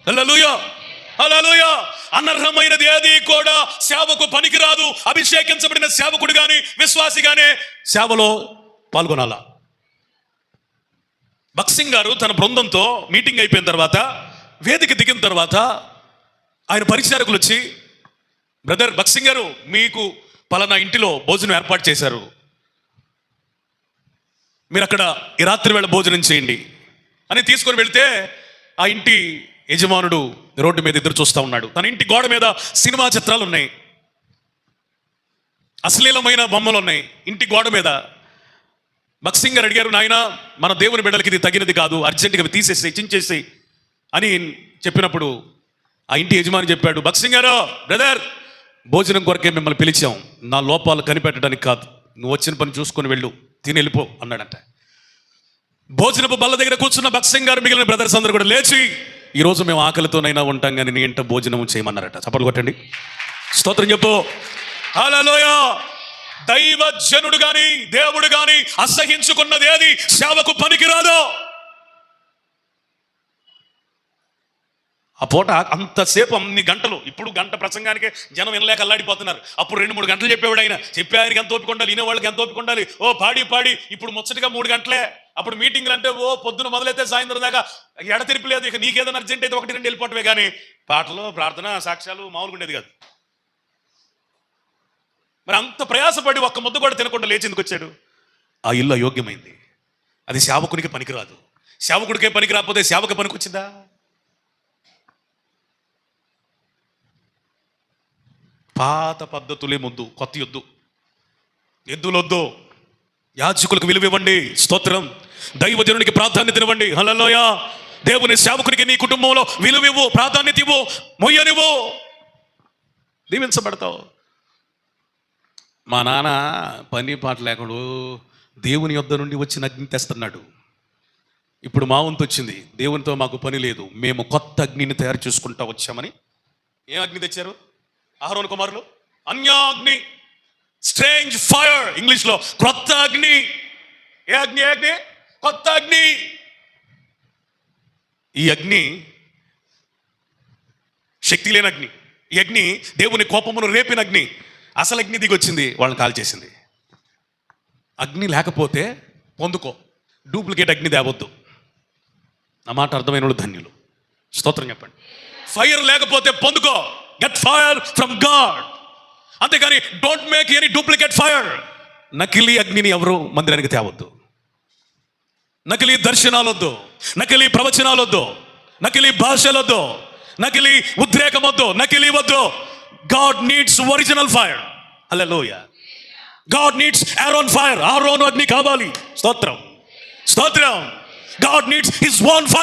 హల్లెలూయా, హల్లెలూయా. అనర్హమైనది ఏది కూడా సేవకు పనికిరాదు. అభిషేకించబడిన సేవకుడు గాని విశ్వాసి గానే సేవలో పాల్గొనాలా. భక్సింగ్ గారు తన బృందంతో మీటింగ్ అయిపోయిన తర్వాత వేదిక దిగిన తర్వాత ఆయన పరిచారకులు వచ్చి, బ్రదర్ భక్సింగ్ గారు మీకు పలానా ఇంటిలో భోజనం ఏర్పాటు చేశారు, మీరు అక్కడ ఈ రాత్రి వేళ భోజనం చేయండి అని తీసుకొని వెళ్తే, ఆ ఇంటి యజమానుడు రోడ్డు మీద ఎదురు చూస్తూ ఉన్నాడు. తన ఇంటి గోడ మీద సినిమా చిత్రాలు ఉన్నాయి, అశ్లీలమైన బొమ్మలు ఉన్నాయి ఇంటి గోడ మీద. భక్సింగ్ గారు అడిగారు, నాయన మన దేవుని బిడ్డలకి ఇది తగినది కాదు, అర్జెంటుగా తీసేసి చించేసి అని చెప్పినప్పుడు ఆ ఇంటి యజమాని చెప్పాడు, భక్సింగ్ గారు, బ్రదర్, భోజనం కొరకే మిమ్మల్ని పిలిచాం, నా లోపాలు కనిపెట్టడానికి కాదు, నువ్వు వచ్చిన పని చూసుకొని వెళ్ళు, తిని వెళ్ళిపో అన్నాడంట. భోజనపు బల్ల దగ్గర కూర్చున్న భక్సింగ్ గారు మిగిలిన బ్రదర్స్ అందరూ కూడా లేచి, ఈరోజు మేము ఆకలితోనైనా ఉంటాం కానీ నీ ఇంట భోజనం చేయమన్నారట. చప్పట్లు కొట్టండి, స్తోత్రం చెప్పు. హల్లెలూయా. దైవజనుడు గాని దేవుడు గాని అసహించుకున్నది ఏది సేవకు పనికిరాదు. ఆ పూట అంతసేపు అన్ని గంటలు, ఇప్పుడు గంట ప్రసంగానికే జనం వినలేక అల్లాడిపోతున్నారు. అప్పుడు 2-3 గంటలు చెప్పేవాడు ఆయన. చెప్పేవారికి ఎంత ఓపిక ఉండాలి, వినేవాళ్ళకి ఎంత ఓపిక ఉండాలి. ఓ పాడి ఇప్పుడు ముచ్చటగా 3 గంటలే. అప్పుడు మీటింగ్లు అంటే ఓ పొద్దున మొదలైతే సాయంత్రం దాకా ఎడతెరిపి లేదు. ఇక నీకేదైనా అర్జెంట్ అయితే 1-2 వెళ్ళిపోవటమే కానీ పాటలు, ప్రార్థన, సాక్ష్యాలు మామూలుగా ఉండేది కాదు. మరి అంత ప్రయాసపడి ఒక్క ముద్ద కూడా తినకుండా లేచి ఎందుకు వచ్చాడు? ఆ ఇల్లు అయోగ్యమైంది, అది సేవకునికి పనికిరాదు. సేవకుడికే పనికి రాకపోతే సేవకు పనికొచ్చిందా? పాత పద్ధతులే ముద్దు, కొత్త యొద్దు, ఎద్దులొద్దు. యాజకులకు విలువ ఇవ్వండి, స్తోత్రం. దైవజనునికి ప్రాధాన్యత ఇవ్వండి, హల్లెలూయా. దేవుని సేవకునికి నీ కుటుంబంలో విలువ ఇవ్వు, ప్రాధాన్యత ఇవ్వు, మొయ్యనివ్వు, దీవించబడతావు. మా నాన్న పని పాట లేకుండా దేవుని యొద్ద నుండి వచ్చిన అగ్ని తెస్తున్నాడు. ఇప్పుడు మా వంతు వచ్చింది, దేవునితో మాకు పని లేదు, మేము కొత్త అగ్నిని తయారు చేసుకుంటా వచ్చామని. ఏం అగ్ని తెచ్చారు అహరోను కుమారులు? అన్యాగ్ని, స్ట్రేంజ్ ఫైర్, ఇంగ్లీష్లో క్రొత్త అగ్ని. ఏ అగ్ని? ఏ అగ్ని? కొత్త అగ్ని. ఈ అగ్ని శక్తి లేని అగ్ని. ఈ అగ్ని దేవుని కోపమును రేపిన అగ్ని. అసలు అగ్ని దిగొచ్చింది, వాళ్ళని కాల్చేసింది. అగ్ని లేకపోతే పొందుకో, డూప్లికేట్ అగ్ని తేవద్దు. నా మాట అర్థమైన వాళ్ళు ధన్యులు, స్తోత్రం చెప్పండి. ఫైర్ లేకపోతే పొందుకో, గెట్ ఫైర్ ఫ్రమ్ గాడ్. అంతేగాని don't make any duplicate fire. నకిలీ అగ్నిని ఎవరు మందిరానికి తేవద్దు. నకిలీ దర్శనాలు వద్దు, నకిలీ ప్రవచనాలు వద్దు, నకిలీ భాషలొద్దు, నకిలీ ఉద్రేకం వద్దు, నకిలీ వద్దు. God needs original fire. Hallelujah. God needs Aaron fire. Aaron అగ్ని కావాలి, స్తోత్రం, స్తోత్రం. God needs his own fire.